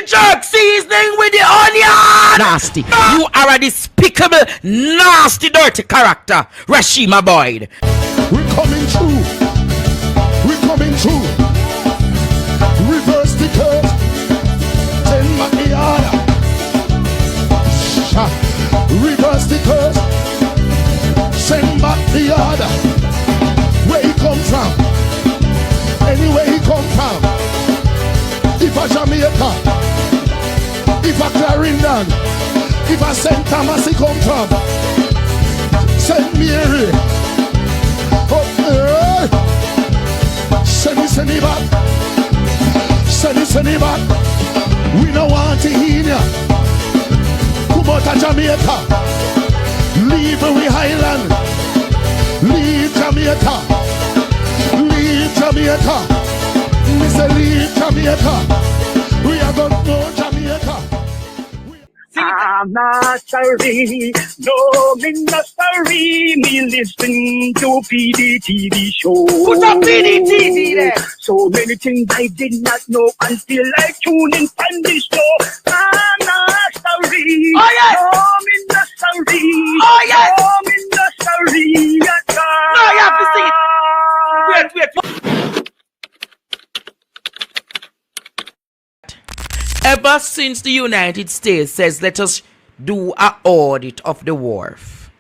jerk seasoning with the onion. Nasty. You are a despicable, nasty, dirty character, Rashima Boyd. We're coming through. We're coming through. Reverse the curve. Send back the order. Reverse the curve. Send back the order. Where he come from? Anywhere he come from. If a Jamaica, if a Clarendon, if a St. Thomas he come from, St. Mary, send it back, send it back. We don't want to hear ya. Come out of Jamaica, leave we Highland, leave Jamaica, leave Jamaica. Mr. Leave Jamaica. We are going to know Jamaica. I'm not sorry, no, me not sorry. Me listen to PD TV show. Put up PDTV there. So many things I did not know until I tuned in on this show. I'm not sorry. Oh yes. No, me not sorry. Oh yes. No, me not sorry. No, you have to sing it. Wait. Ever since the United States says let us do an audit of the wharf,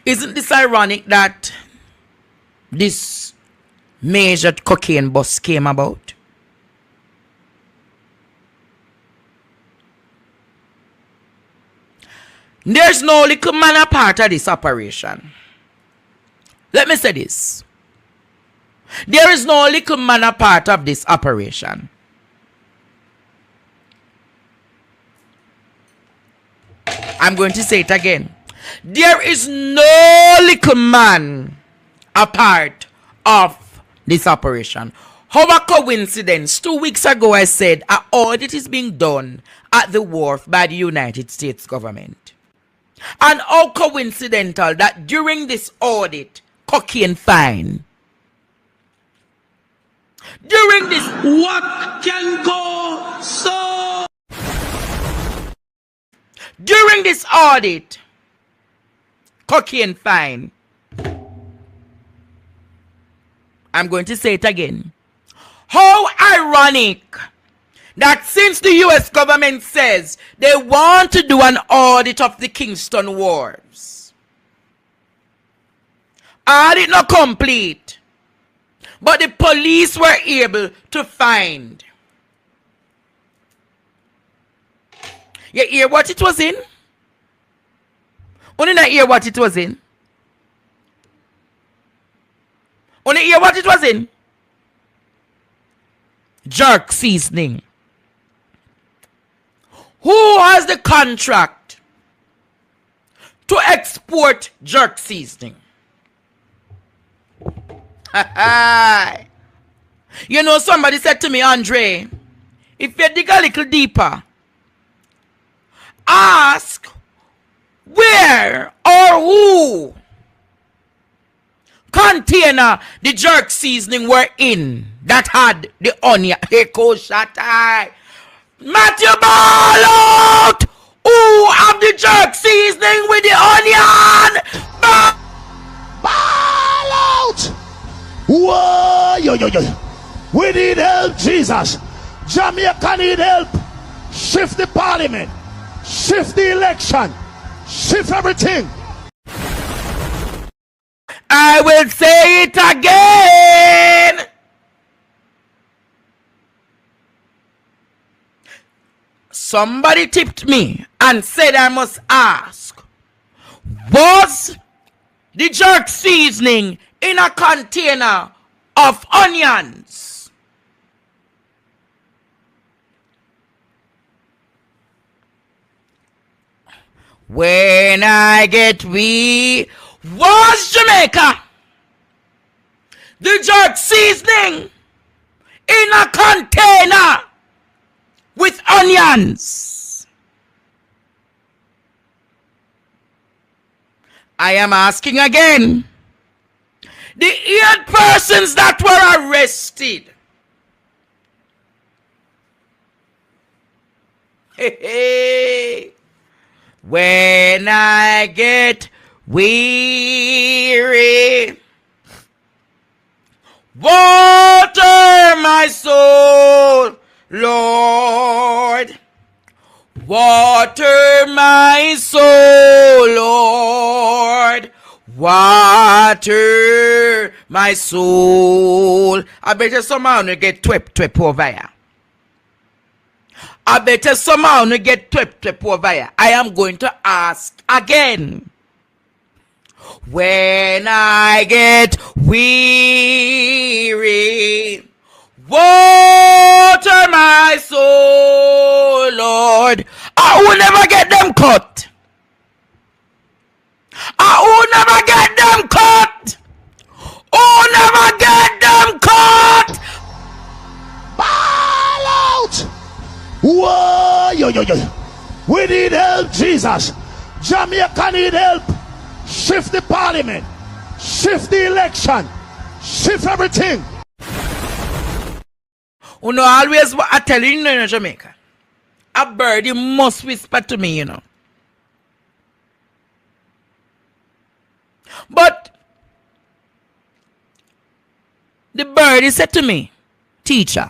isn't this ironic that this major cocaine bust came about? There's no little man a part of this operation. Let me say this. There is no little man a part of this operation. I'm going to say it again. There is no little man a part of this operation. How a coincidence. 2 weeks ago I said an audit is being done at the wharf by the United States government. And how coincidental that during this audit, cocaine fine. During this, what can go so? During this audit, cocaine fine. I'm going to say it again. How ironic that since the US government says they want to do an audit of the Kingston wharves, audit not complete, but the police were able to find. You hear what it was in? Only not hear what it was in. Only hear what it was in. Jerk seasoning. Who has the contract to export jerk seasoning? You know, somebody said to me, Andre, if you dig a little deeper, ask where or who container the jerk seasoning were in that had the onion. Echo Shatai. Matthew ball out! Who have the jerk seasoning with the onion? Ball out! Whoa! Yo. We need help, Jesus. Jamaica need help. Shift the parliament. Shift the election. Shift everything. I will say it again. Somebody tipped me and said I must ask, was the jerk seasoning in a container of onions? When I get weak, was Jamaica the jerk seasoning in a container with onions? I am asking again. The 8 persons that were arrested, When I get weary, water my soul, Lord. Water my soul, Lord. Water my soul. I better somehow get twip over here. I better somehow get twip over here. I am going to ask again. When I get weary, water my soul, Lord. I will never get them cut. I will never get them cut. Oh, never get them cut. Ball out. Whoa, yo. We need help, Jesus. Jamaica need help. Shift the parliament. Shift the election. Shift everything. You know, always what I tell you in Jamaica. A birdie must whisper to me, you know. But the birdie said to me, teacher,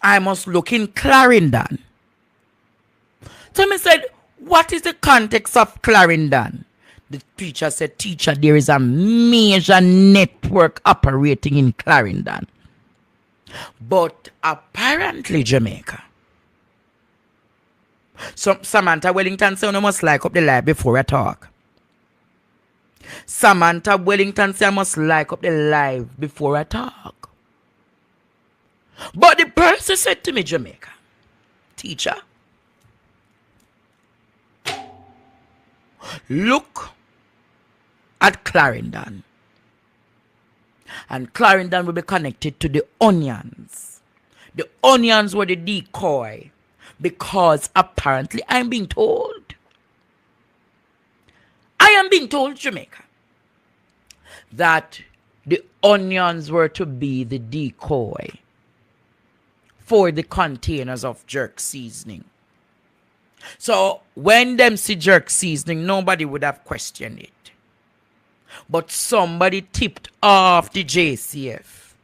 I must look in Clarendon. So I said, what is the context of Clarendon? The teacher said, teacher, there is a major network operating in Clarendon. But apparently, Jamaica. So Samantha Wellington said, you must like up the live before I talk. Samantha Wellington said, I must like up the live before I talk. But the person said to me, Jamaica, teacher, look at Clarendon. And Clarendon will be connected to the onions. The onions were the decoy. Because apparently I am being told, Jamaica, that the onions were to be the decoy for the containers of jerk seasoning. So when them see jerk seasoning, nobody would have questioned it. But somebody tipped off the JCF.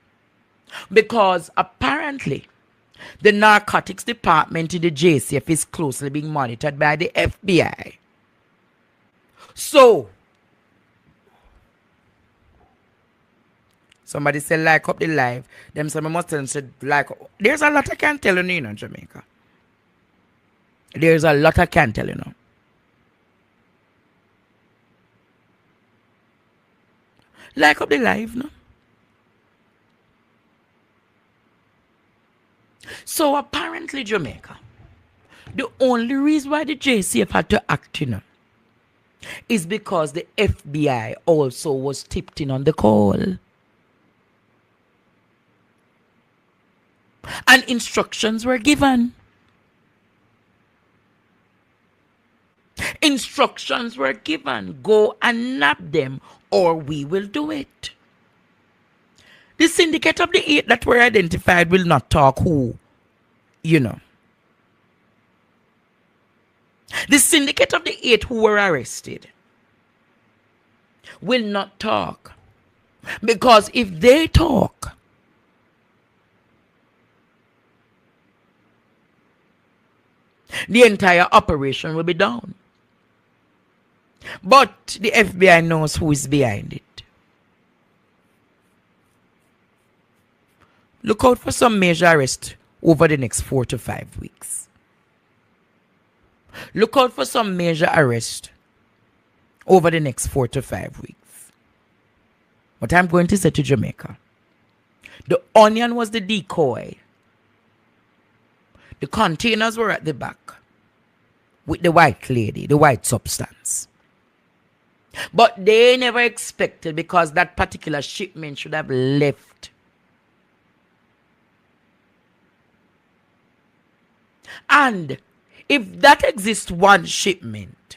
Because apparently the narcotics department in the JCF is closely being monitored by the FBI. So, somebody said like up the live. Them some must said like. There's a lot I can't tell you, in Jamaica. There's a lot I can't tell you now. Like up the live, no? So apparently, Jamaica, the only reason why the JCF had to act, is because the FBI also was tipped in on the call. And instructions were given. Instructions were given. Go and nab them or we will do it. The syndicate of the 8 that were identified will not talk who, The syndicate of the 8 who were arrested will not talk. Because if they talk, the entire operation will be down. But the FBI knows who is behind it. Look out for some major arrest over the next 4 to 5 weeks. Look out for some major arrest over the next 4 to 5 weeks. What I'm going to say to Jamaica, the onion was the decoy. The containers were at the back with the white lady, the white substance. But they never expected, because that particular shipment should have left. And if that exists one shipment,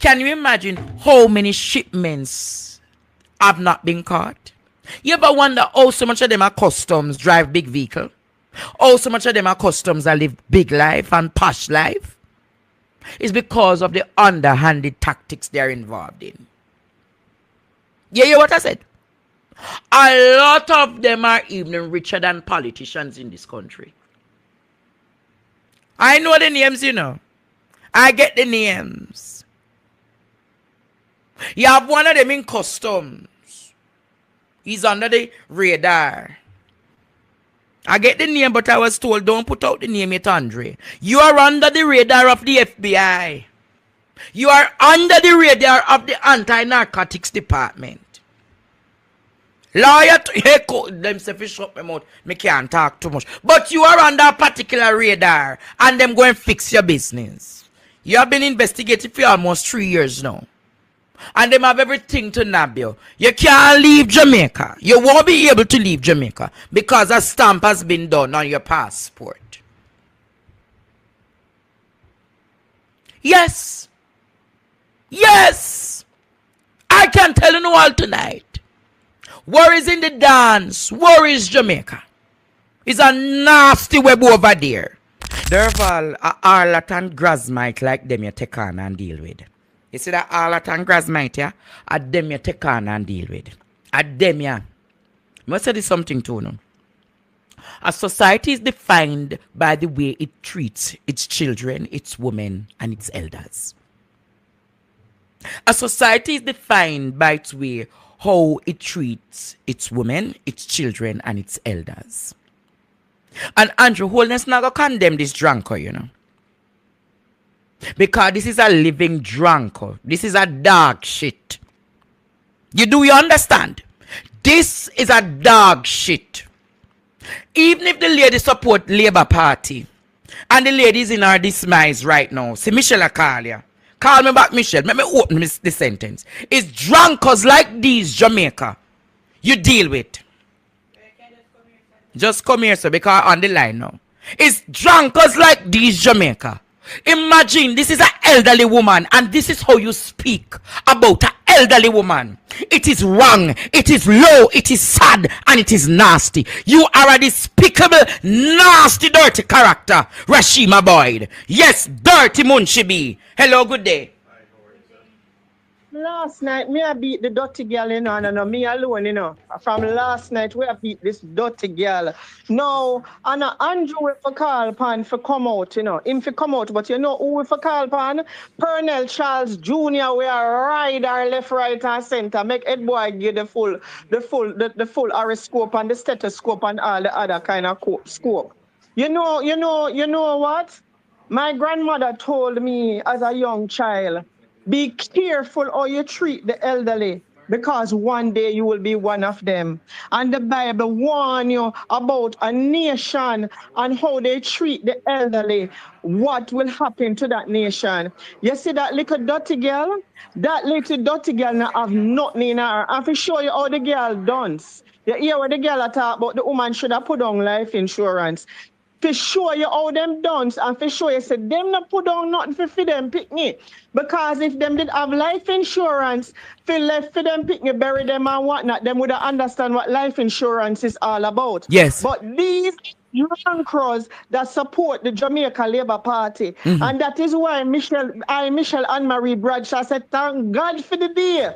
can you imagine how many shipments have not been caught? You ever wonder how so much of them are customs drive big vehicle? How so much of them are customs that live big life and posh life? It's because of the underhanded tactics they're involved in. You hear what I said? A lot of them are even richer than politicians in this country. I know the names, you know. I get the names. You have one of them in customs. He's under the radar. I get the name, but I was told don't put out the name yet, Andre. You are under the radar of the FBI. You are under the radar of the anti-narcotics department. Lawyer, them say fish up my mouth. Me can't talk too much. But you are under a particular radar, and them go and fix your business. You have been investigated for almost 3 years now. And them have everything to nab you. You can't leave Jamaica. You won't be able to leave Jamaica because a stamp has been done on your passport. Yes. Yes. I can tell you all tonight. War is in the dance. War is Jamaica. It's a nasty web over there. Derval, a harlot grasmite like them you take on and deal with. You see that harlot and grasmite, yeah? A them you take on and deal with. A them, yeah. I must say this something to you. A society is defined by the way it treats its children, its women, and its elders. A society is defined by its way how it treats its women, its children, and its elders. And Andrew Holness not gonna condemn this drunker, you know. Because this is a living drunker. This is a dog shit. You understand? This is a dog shit. Even if the lady support Labour Party, and the lady is in her demise right now, see Michelle Akalia. Call me back, Michelle. Let me open this sentence. It's drunkards like these, Jamaica, you deal with. Just come here, sir, because I'm on the line now. It's drunkards like these, Jamaica. Imagine this is an elderly woman, and this is how you speak about an elderly woman. It is wrong, it is low, it is sad, and it is nasty. You are a despicable, nasty, dirty character, Rashima Boyd. Yes, dirty Munchie B. Hello, good day. Last night, me I beat the dirty girl, you know, no, me alone, you know. From last night, we I beat this dirty girl. Now, and Andrew will for call upon for come out, you know. Him for come out, but you know who will for call upon? Pernell Charles Jr. We are right or left, right, and center. Make Ed boy give the full horoscope and the stethoscope and all the other kind of scope. You know what? My grandmother told me as a young child, be careful how you treat the elderly, because one day you will be one of them. And the Bible warns you about a nation and how they treat the elderly. What will happen to that nation? You see that little dirty girl? That little dirty girl now have nothing in her. And to show you how the girl dance. You hear what the girl talk about, the woman should have put on life insurance. To show you how them done and to show you say them not put down nothing for them picnic. Because if them did have life insurance, for left for them picnic, bury them and whatnot, them would understand what life insurance is all about. Yes. But these young crows that support the Jamaica Labour Party, and that is why Michelle Anne-Marie Bradshaw said, thank God for the day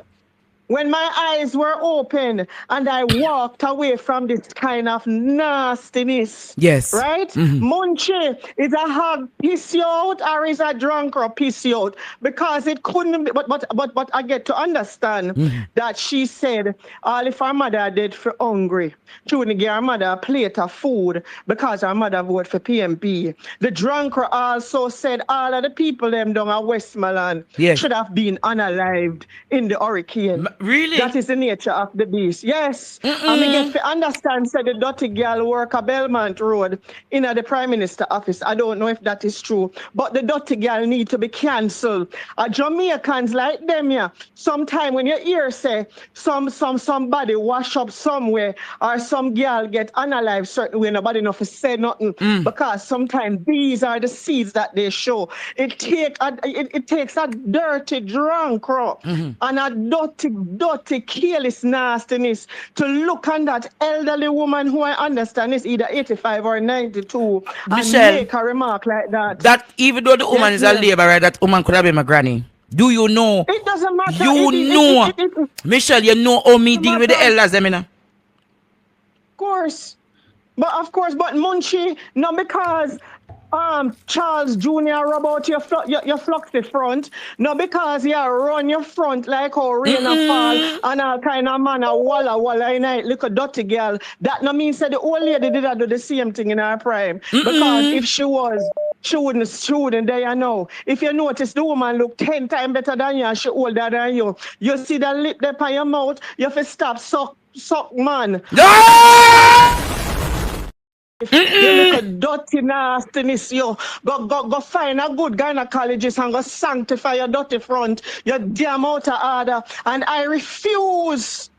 when my eyes were open and I walked away from this kind of nastiness. Yes. Right? Munchie, is a hog piss you out or is a drunk or piss you out? Because it couldn't be, but I get to understand that she said, all if her mother did for hungry, she wouldn't give her mother a plate of food because her mother voted for PMP. The drunker also said all of the people them down at Westmoreland should have been unalived in the hurricane. Really? That is the nature of the beast. Yes. I mean, get to understand, said the dirty girl work a Belmont Road in the Prime Minister office. I don't know if that is true, but the dirty girl need to be cancelled. Jamaicans like them, yeah. Sometime when you hear say somebody wash up somewhere or some girl get unalive certain way, nobody enough to say nothing because sometimes these are the seeds that they show. It takes a dirty drunk and a dirty dirty, careless nastiness to look on that elderly woman who I understand is either 85 or 92 Michelle, and make a remark like that. That even though the woman Yes, is a ma'am. laborer, that woman could have been my granny. Do you know? It doesn't matter. You know. Michelle, you know how me deal with the elders, them, you know? Of course. But Munchie, not because Charles Jr. rub out your fluxy front, not because you run your front like how rain a fall and all kind of man a walla in a little dirty girl. That no means that the old lady did do the same thing in her prime. Because if she was, she wouldn't there, you know. If you notice the woman look 10 times better than you and she older than you. You see that lip there by your mouth, you have to stop suck man. You make a dirty nastiness, you go find a good gynecologist and go sanctify your dirty front, your damn out of order. And I refuse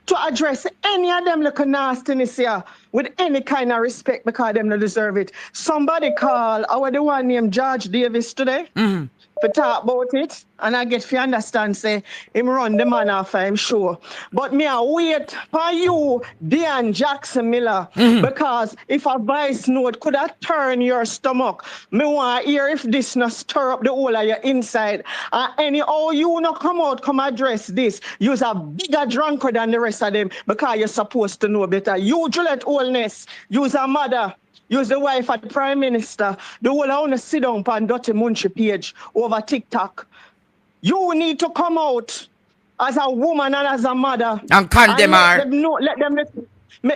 to address any of them little nastiness here with any kind of respect because them don't deserve it. Somebody call our the one named George Davis today to talk about it. And I get to understand, say, him run the man off I'm sure. But me I wait for you, Dean Jackson Miller, because if a voice note could have turned your stomach, me want to hear if this not stir up the whole of your inside. And anyhow you not come address this. You's a bigger drunkard than the rest of them because you're supposed to know better. You Juliet Oldness, you's a mother. You's the wife of the Prime Minister. The whole I want to sit down on Dirty Munchie page over TikTok. You need to come out as a woman and as a mother. And condemn her.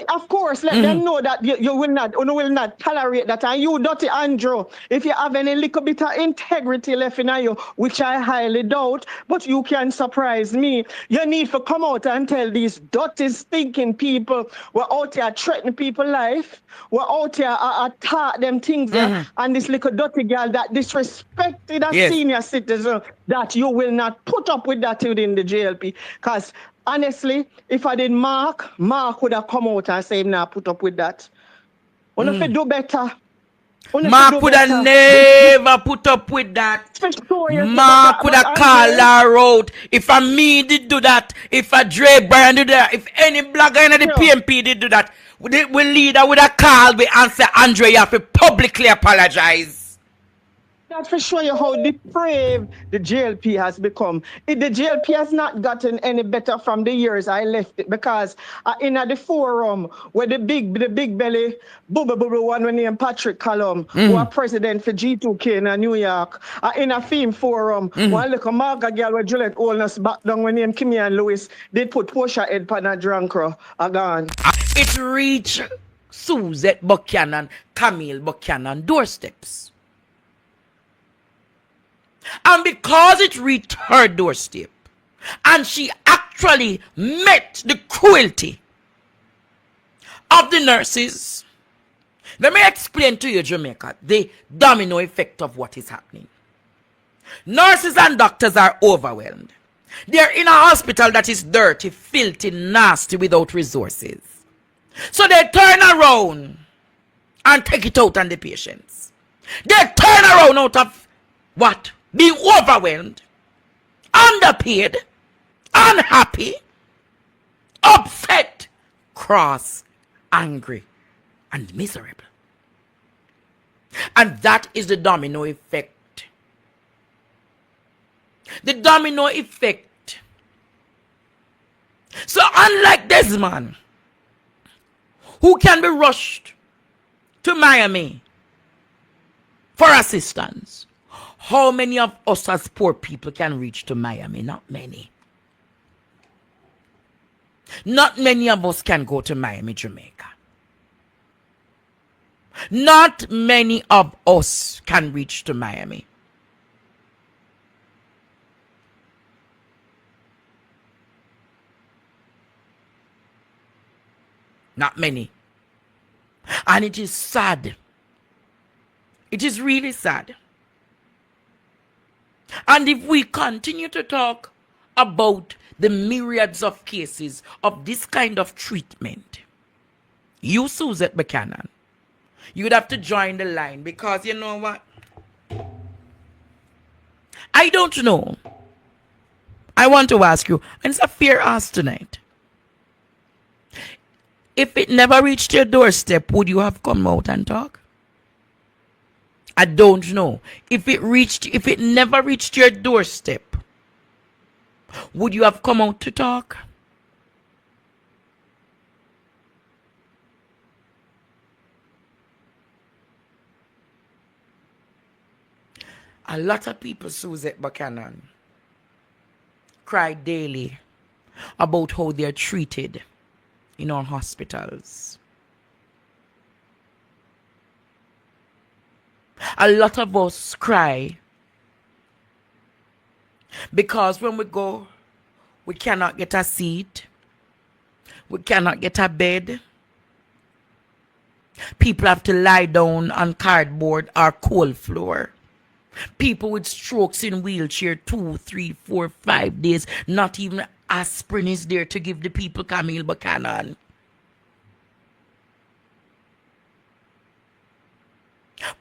Of course, let them know that you will not tolerate that. And you, Dirty Andrew, if you have any little bit of integrity left in you, which I highly doubt, but you can surprise me, you need to come out and tell these dirty, stinking people we're out here threatening people's life. We're out here attack them things. And this little dirty girl that disrespected a senior citizen, that you will not put up with that within the JLP. Because honestly, if I did Mark would have come out and say him not put up with that. If you do better. Mark would have never put up with that. Mark would have called her out. If a me did do that, if a Dre Brian did that, if any blogger in the PMP did do that, we leader would have called me and say, Andre, you have to publicly apologize. That for show you how depraved the JLP has become. The JLP has not gotten any better from the years I left it because in the forum where the big belly boo one named Patrick Callum, who was president for G2K in New York, in a theme forum, one little Marga girl with Juliet Olness back down when named Kimmy and Lewis, they put Portia Ed pan a drunkro again. It reached Suzette Buchanan, Camille Buchanan doorsteps. And because it reached her doorstep, and she actually met the cruelty of the nurses, let me explain to you, Jamaica, the domino effect of what is happening. Nurses and doctors are overwhelmed. They're in a hospital that is dirty, filthy, nasty, without resources. So they turn around and take it out on the patients. They turn around out of what? Being overwhelmed, underpaid, unhappy, upset, cross, angry, and miserable. And that is the domino effect. The domino effect. So unlike this man, who can be rushed to Miami for assistance, how many of us as poor people can reach to Miami? Not many. Not many of us can go to Miami, Jamaica. Not many of us can reach to Miami. Not many. And it is sad. It is really sad. And if we continue to talk about the myriads of cases of this kind of treatment, you, Suzette Buchanan, you'd have to join the line because you know what? I don't know I want to ask you, and it's a fair ask tonight. If it never reached your doorstep, would you have come out and talk? I don't know. If it never reached your doorstep, would you have come out to talk? A lot of people, Suzette Buchanan, cry daily about how they're treated in our hospitals. A lot of us cry because when we go, we cannot get a seat, we cannot get a bed. People have to lie down on cardboard or cold floor. People with strokes in wheelchair 2, 3, 4, 5 days. Not even aspirin is there to give the people, Camille Buchanan.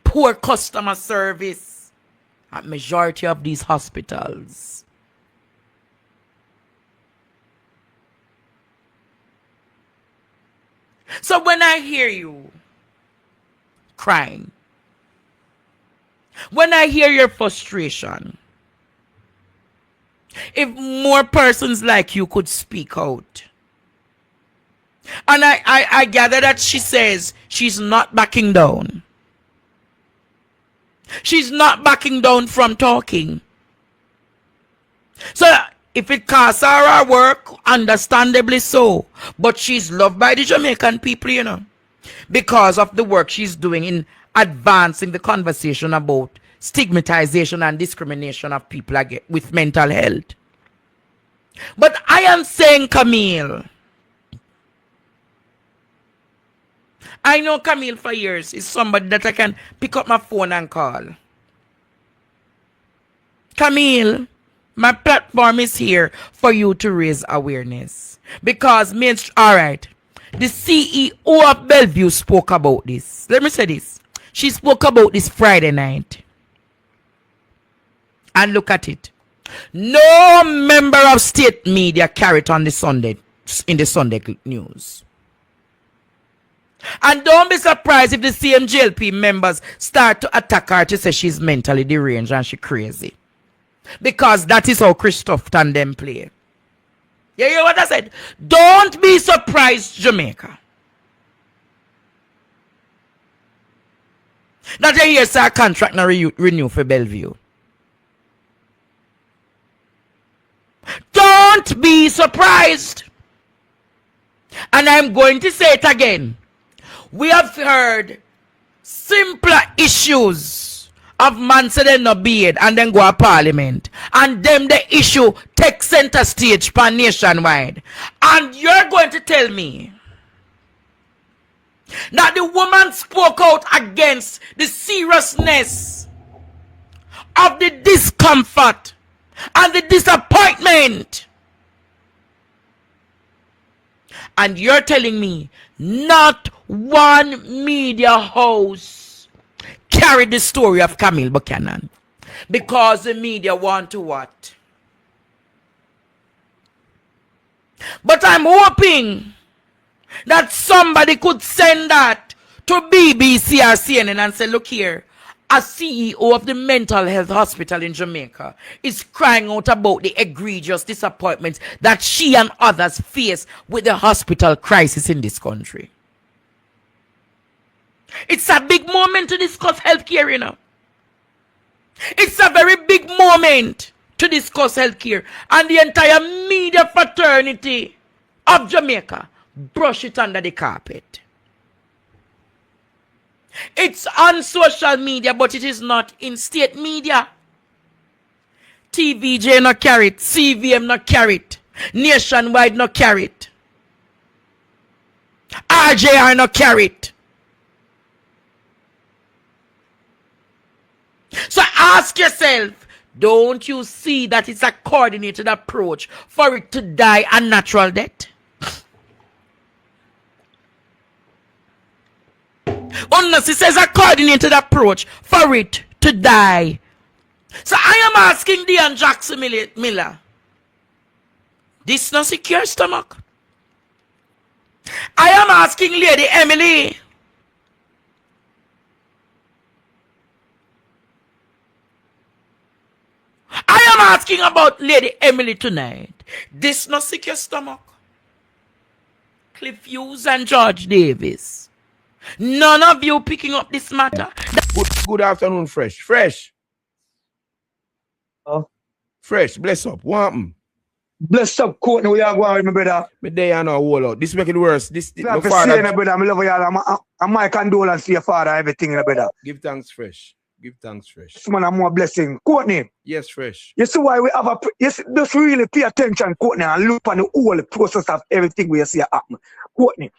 Poor customer service at majority of these hospitals. So when I hear you crying, when I hear your frustration, if more persons like you could speak out. And I gather that she says she's not backing down. She's not backing down from talking. So if it costs her work, understandably so. But she's loved by the Jamaican people, you know, because of the work she's doing in advancing the conversation about stigmatization and discrimination of people with mental health. But I am saying, Camille, I know Camille for years is somebody that I can pick up my phone and call. Camille, my platform is here for you to raise awareness. Because, all right, the CEO of Bellevue spoke about this. Let me say this. She spoke about this Friday night. And look at it. No member of state media carried on in the Sunday news. And don't be surprised if the same JLP members start to attack her to say she's mentally deranged and she's crazy. Because that is how Christoph and them play. You hear what I said? Don't be surprised, Jamaica, that you hear say a contract now renew for Bellevue. Don't be surprised. And I'm going to say it again. We have heard simpler issues of man say they not bid and then go to parliament. And them the issue take center stage pan nationwide. And you're going to tell me that the woman spoke out against the seriousness of the discomfort and the disappointment. And you're telling me not one media house carried the story of Camille Buchanan because the media want to what? But I'm hoping that somebody could send that to BBC or CNN and say, look here, a CEO of the mental health hospital in Jamaica is crying out about the egregious disappointments that she and others face with the hospital crisis in this country. It's a big moment to discuss healthcare, you know. It's a very big moment to discuss healthcare. And the entire media fraternity of Jamaica brush it under the carpet. It's on social media, but it is not in state media. TVJ not carry it. CVM not carry it. Nationwide not carry it. RJR not carry it. So ask yourself, don't you see that it's a coordinated approach for it to die a natural death? Unless it says a coordinated approach for it to die. So I am asking Dion Jackson Miller, This not secure stomach. I am asking Lady Emily. I am asking about Lady Emily tonight. This not secure stomach. Cliff Hughes and George Davis. None of you picking up this matter. Good afternoon, Fresh. Fresh. Oh. Fresh, bless up. What happened? Bless up, Courtney. We are going, my brother. Me day and all out. This make it worse. My father. My brother, I love y'all. I'm my condolence to your father, everything, my brother. Give thanks, Fresh. Give thanks, Fresh. This man, I'm more blessing. Courtney. Yes, Fresh. You see why we have a... Yes, just really pay attention, Courtney, and look on the whole process of everything we see happen. Courtney.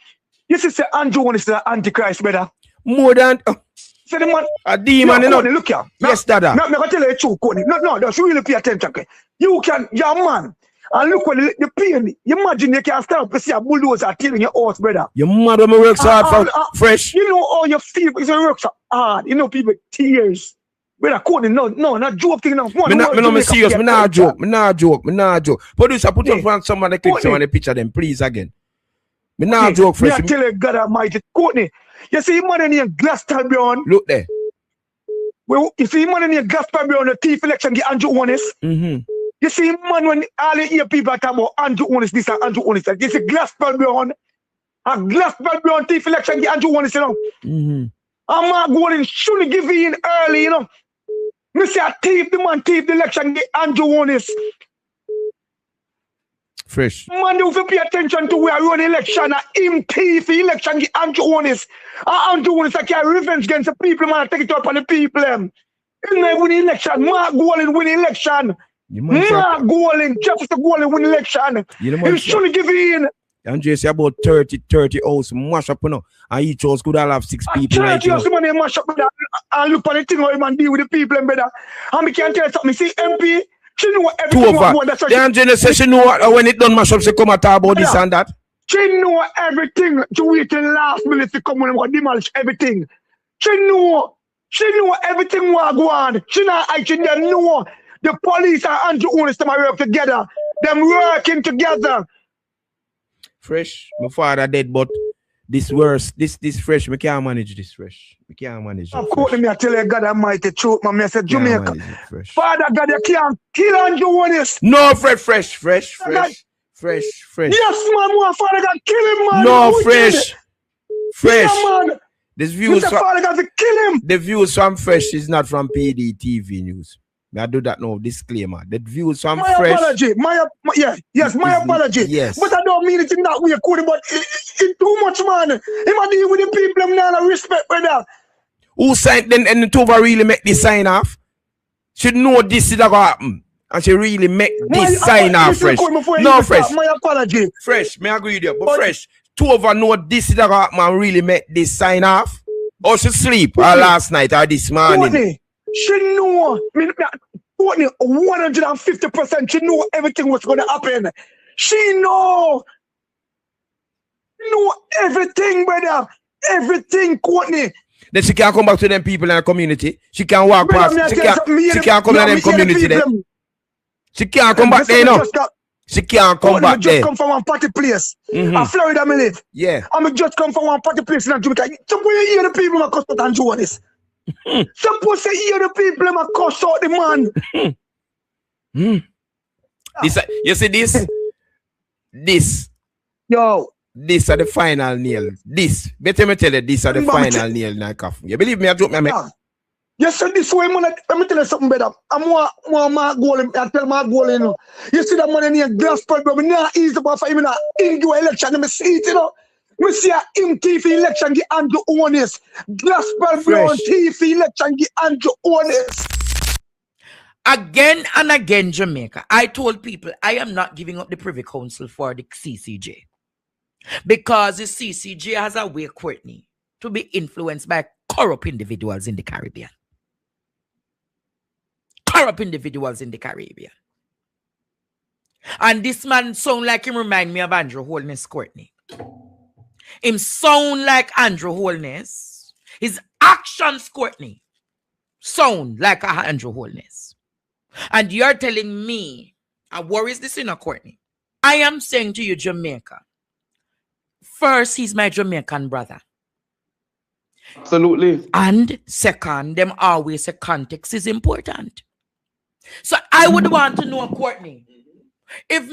You see, Andrew is the Antichrist, brother. More than... See the man... A demon, you know. Courtney, look here. Yes, Dada. I'm going to tell you the truth, Courtney. No, just really pay attention. Okay? You can... You're a man. And look when the pain, you imagine you can stand up and see a bulldozer killing your horse, brother. Your mother me work so hard for Fresh. You know all your feel is a work so hard. You know people tears. Brother, Courtney, no, not joke thing now. Me not serious, me not joke. Producer, put up some of the clips on the picture them, please again. Me not joke, Fresh. Me tell you, God Almighty, Courtney, you see man in your glass Talbion. Look there. Well, you see man in your glass Talbion, the thief election get Andrew honest. You see, man, when all you hear people talk about Andrew Honest this and Andrew Honest that, you see, glass bulb beyond, a glass bulb beyond thief election, get Andrew Honest, you know. And Mark Golden shouldn't give in early, you know. Me say, the man thief the election, get Andrew Honest. Fresh. Man, you have to pay attention to where we run election, him thief the election, get Andrew Honest. Andrew Honest, I carry revenge against the people, man, take it up on the people, Him win the election, Mark Golden win the election. Mark Golden, Jefferson Golden win election. He shouldn't give in. Andre say about 30 house mash up, you know. And each house could all have 6 people. 30 house money mash up, brother. And look at the thing how he man deal with the people, brother. And me can tell you something. See, MP, she know everything. The Andre say she know when it done mash up, she come and talk about this and that. She know everything. She wait till last minute to come when we demolish everything. She know everything what go on. She not actually know. The police and Andrew Honest them work together. Them working together. Fresh, my father dead, but this worse. This Fresh, we can't manage this Fresh. We can't manage it. Of course, me I tell you, God Almighty truth, man. I said Jamaica. Father God, you can't kill Andrew Honest. No, Fresh. Yes, man, Father God, kill him, man. No, Fresh. Yeah, man. This views Mr. Father God, to kill him. The views from Fresh is not from PD TV News. I do that now, disclaimer. The views from my Fresh. Apology. My apology. Yes. But I don't mean it in that way, Cody, but it's too much, man. Him a deal with the people, I'm not respect, brother. Who signed then and Tova really make this sign off? She know this is gonna happen. And she really make this sign off, Fresh. No, Fresh. My apology. Fresh, may I agree with you. But Fresh, Tova know this is gonna happen and really make this sign off? Or she sleep last night or this morning? Cody, she know. Courtney, 150%. She know everything was going to happen. She know everything, brother. Everything, Courtney. Then she can't come back to them people in the community. She can't walk past. She can't come to them community there. She can't come back there, no. She can't come back there. I just come from one party place. In Florida, I live. Yeah. I just come from one party place in Jamaica. So when you hear the people that cuss out and do this. Suppose to hear the people that cuss out the man. This, you see this? This. Yo. This are the final nail. This. Better me tell you, this are the final nail in the coffin. You believe me? I joke me, man. Yes, sir, this way, man. Let me tell you something better. I'm more Mark Golden. I tell Mark Golden, you know. You see that man in here, gospel, but me not easy about for him in the election. Me see it, you know. Me see a TV election, get Andrew Honest. Gospel, bro, TV election, get Andrew Honest. Again and again, Jamaica, I told people I am not giving up the Privy Council for the CCJ. Because the CCJ has a way, Courtney, to be influenced by corrupt individuals in the Caribbean. Corrupt individuals in the Caribbean. And this man sound like him remind me of Andrew Holness, Courtney. Him sound like Andrew Holness. His actions, Courtney, sound like Andrew Holness. And you're telling me, and what is this in a Courtney? I am saying to you, Jamaica, first, he's my Jamaican brother. Absolutely. And second, them always say context is important. So I would want to know, Courtney, if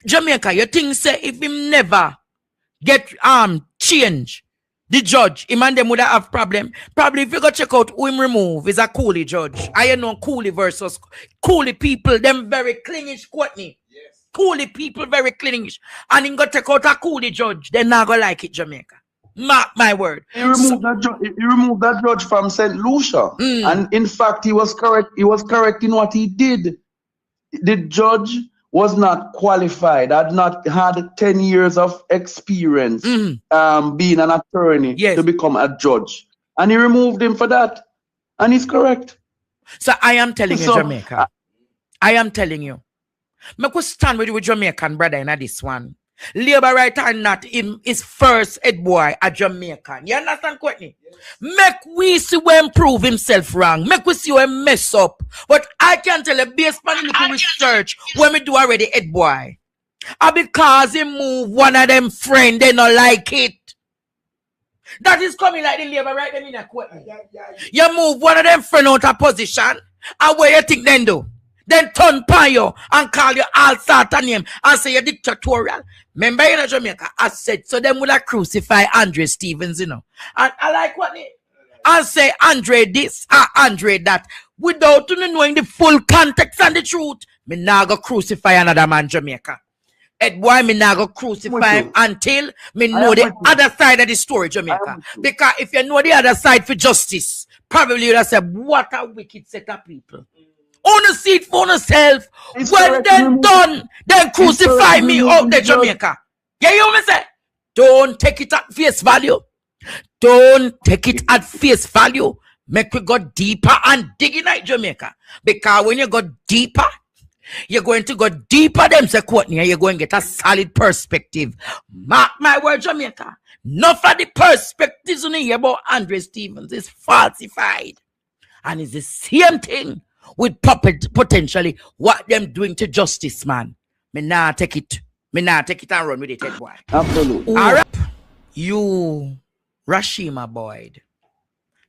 Jamaica, you think say if him never get change the judge, him and them would have problem. Probably if you go check out who him remove is a coolie judge. I know coolie versus coolie people, them very clingish, Courtney. Yes. Coolie people very clingish. And him go check out a coolie judge, then not go like it, Jamaica. Mark my word. He removed that judge from St. Lucia. And in fact, he was correct. He was correct in what he did. The judge was not qualified, had not had 10 years of experience being an attorney to become a judge. And he removed him for that. And he's correct. So I am telling you, Jamaica. I am telling you. I could stand with you with Jamaican brother in this one. Labor right or not, him is first head boy a Jamaican. You understand, Courtney? Yes. Make we see him prove himself wrong. Make we see him mess up. But I can tell you, based on the little research when we do already head boy. And because he move one of them friend, they not like it. That is coming like the labor right then in a Courtney. You move one of them friend out of position, and what you think then do? Then turn pan you and call you all sort of name and say you're dictatorial. Remember in Jamaica, I said, so them would have crucify Andre Stevens, you know. And I like what they and say Andre this or Andre that without knowing the full context and the truth. Me nah go crucify another man Jamaica. Ed boy, me nah go crucify him until me know the other side of the story, Jamaica. Because if you know the other side for justice, probably you'd have said, what a wicked set of people. Own a seat for yourself. When they're done, then crucify me out there, Jamaica. You hear me say? Don't take it at face value. Don't take it at face value. Make we go deeper and dig in at Jamaica. Because when you go deeper, you're going to go deeper them say Courtney, and you're going to get a solid perspective. Mark my word, Jamaica. Enough of the perspectives on here about Andre Stevens is falsified. And it's the same thing with potentially what them doing to justice, man. Me nah take it. Me nah take it and run with it, head boy. Absolutely. All right. You, Rashima Boyd.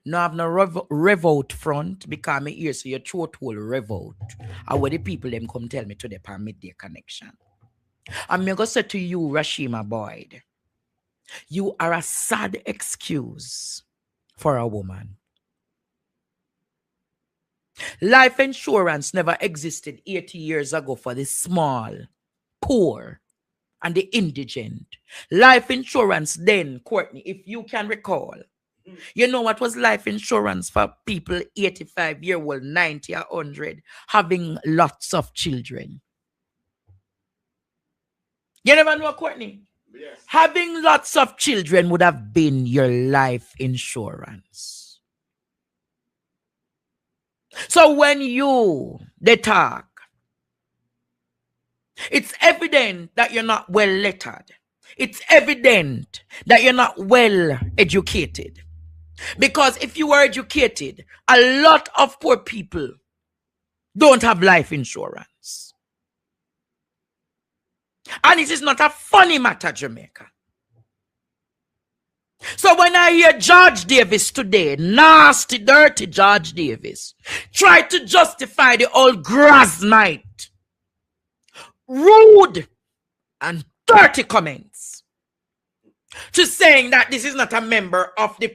No have no revolt front because me hear so your throat will revolt. And where the people them come tell me to the midday connection. I'm going to say to you, Rashima Boyd, you are a sad excuse for a woman. Life insurance never existed 80 years ago for the small, poor, and the indigent. Life insurance then, Courtney, if you can recall, you know what was life insurance for people 85-year-old, 90 or 100, having lots of children? You never know, Courtney? Yes. Having lots of children would have been your life insurance. So when they talk, it's evident that you're not well lettered. It's evident that you're not well educated. Because if you were educated, a lot of poor people don't have life insurance. And it is not a funny matter, Jamaica. So when I hear George Davis today, nasty, dirty George Davis, try to justify the old grass night, rude and dirty comments, to saying that this is not a member of the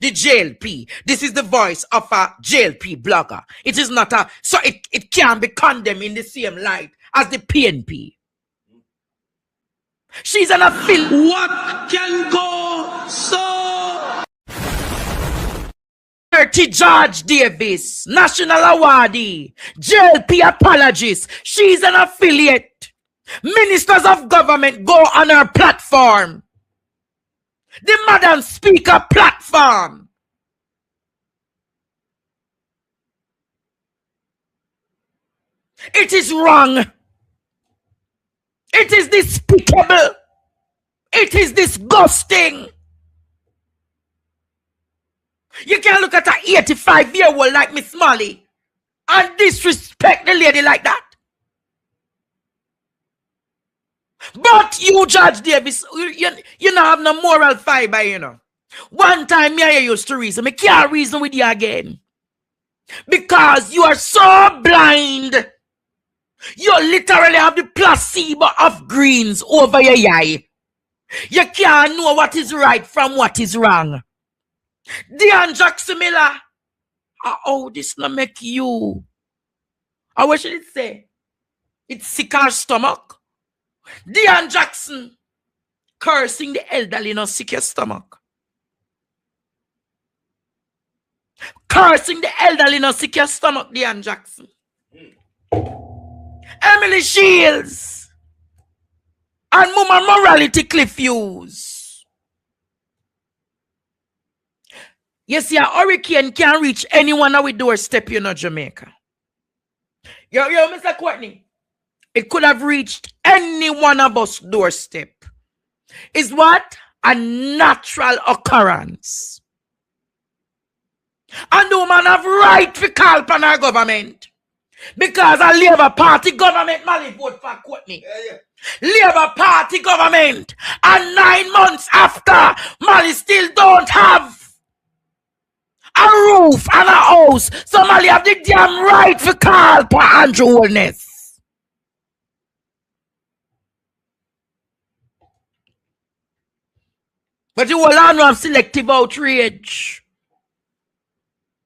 JLP. This is the voice of a JLP blogger. It is not a, so it can be condemned in the same light as the PNP. She's an affiliate. What can go so? Dirty George Davis, national awardee, JLP apologist. She's an affiliate. Ministers of government go on her platform. The Madam Speaker platform. It is wrong. It is despicable. It is disgusting. You can't look at an 85-year-old like Miss Molly. and disrespect the lady like that. But you, Judge Davis, you don't have no moral fiber, you know. One time me I used to reason. I can't reason with you again. Because you are so blind. You literally have the placebo of greens over your eye. You can't know what is right from what is wrong. Dean Jackson Miller. Oh, this not make you. What should it say? It's sick our stomach. Dean Jackson cursing the elderly, not sick your stomach. Cursing the elderly, not sick your stomach, Dean Jackson. Emily Shields and Mama Morality Cliff Hughes. You see, a hurricane can reach anyone at our doorstep, you know, Jamaica. Yo, Mr. Courtney. It could have reached any one of us doorstep. It's what? A natural occurrence. And the woman have right to call upon our government. Because a Labour Party government Mali vote for Courtney. Labour Party government. And 9 months after, Mali still don't have a roof and a house. So Mali have the damn right to call for Andrew Holness. But you will have selective outrage.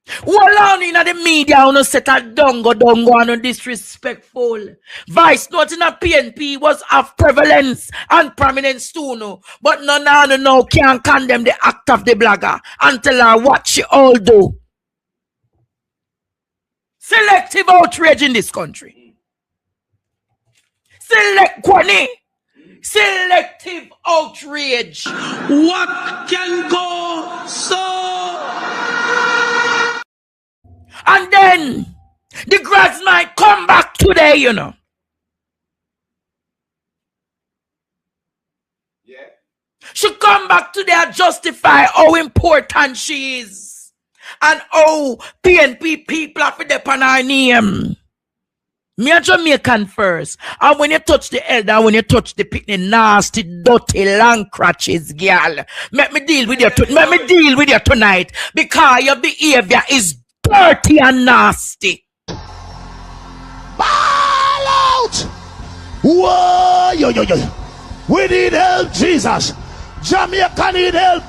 Hold on in the media on a set of dongo and disrespectful. Vice note in a PNP was of prevalence and prominence too, no. But no can't condemn the act of the blogger and tell her what she all do. Selective outrage in this country. Selective outrage. What can go so? And then the grass might come back today, you know. Yeah. She come back today and justify how important she is. And how PNP people have to depend on her name. Me a Jamaican first. And when you touch the elder, when you touch the picnic, nasty, dirty, long crotches, girl. Let me deal with you tonight. Because your behavior is dirty and nasty. Ball out! Whoa, yo. We need help, Jesus. Jamaica need help.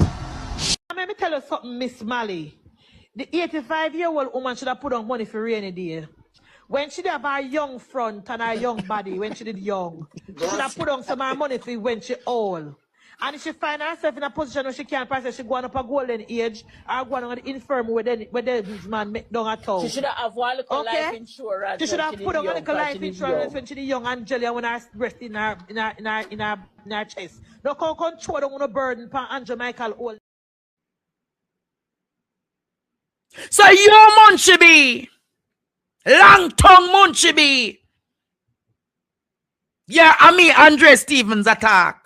Let me tell you something, Miss Mally. The 85-year-old woman should have put on money for rainy day. When she have her young front and her young body, when she did young, she should have put on some more money for when she old. And if she find herself in a position where she can't pass, she go on up a golden age or go on the infirm where the man make down a town. She should have one little life insurance. She should have put on a little life insurance when she is young and jelly when her breast in her chest. No can control them on a burden for Andrew Michael old. So you Munchie be long tongue Munchie be. Yeah, I mean Andre Stevens attack.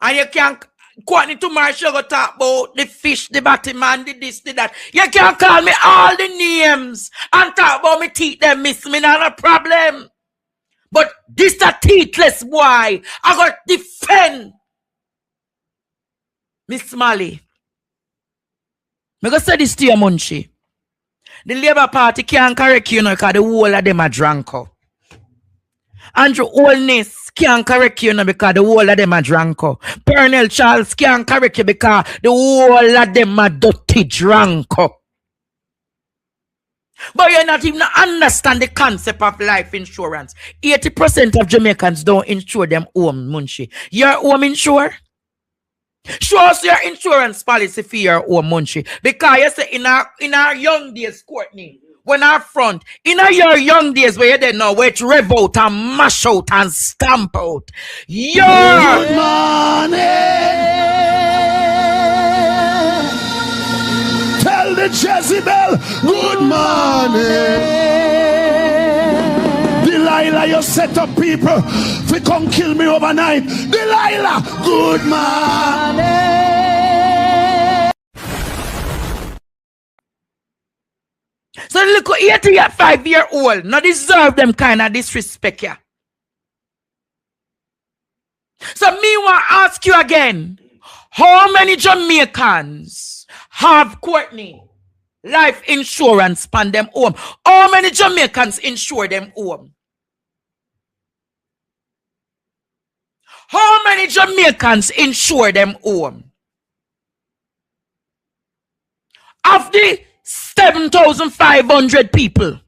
And you can't Courtney tomorrow she go talk about the fish, the Batman, the this, the that. You can't call me all the names and talk about me teeth them miss me, not a problem. But this a teethless boy. I got defend Miss Mally. Me go say this to you, Munchie. The Labour Party can't correct you, because the whole of them are drunk. Andrew Holness can't correct you, because the whole of them are drunk. Pernell Charles can't correct you, because the whole of them are dirty drunk. But you not even understand the concept of life insurance. 80% of Jamaicans don't insure them home, Munchie. Your home insured? Show us your insurance policy for your home, Munchie. Because you say in our young days, Courtney, when our front, in your young days where you didn't know where to rev out and mash out and stamp out. Your good morning. Tell the Jezebel, good morning. Delilah, you set up people if come kill me overnight. Delilah, good morning. So look, 85-year-old, not deserve them kind of disrespect, yeah. So me want to ask you again, how many Jamaicans have, Courtney, life insurance on them home? How many Jamaicans insure them home? How many Jamaicans insure them home? Of the 7,500 people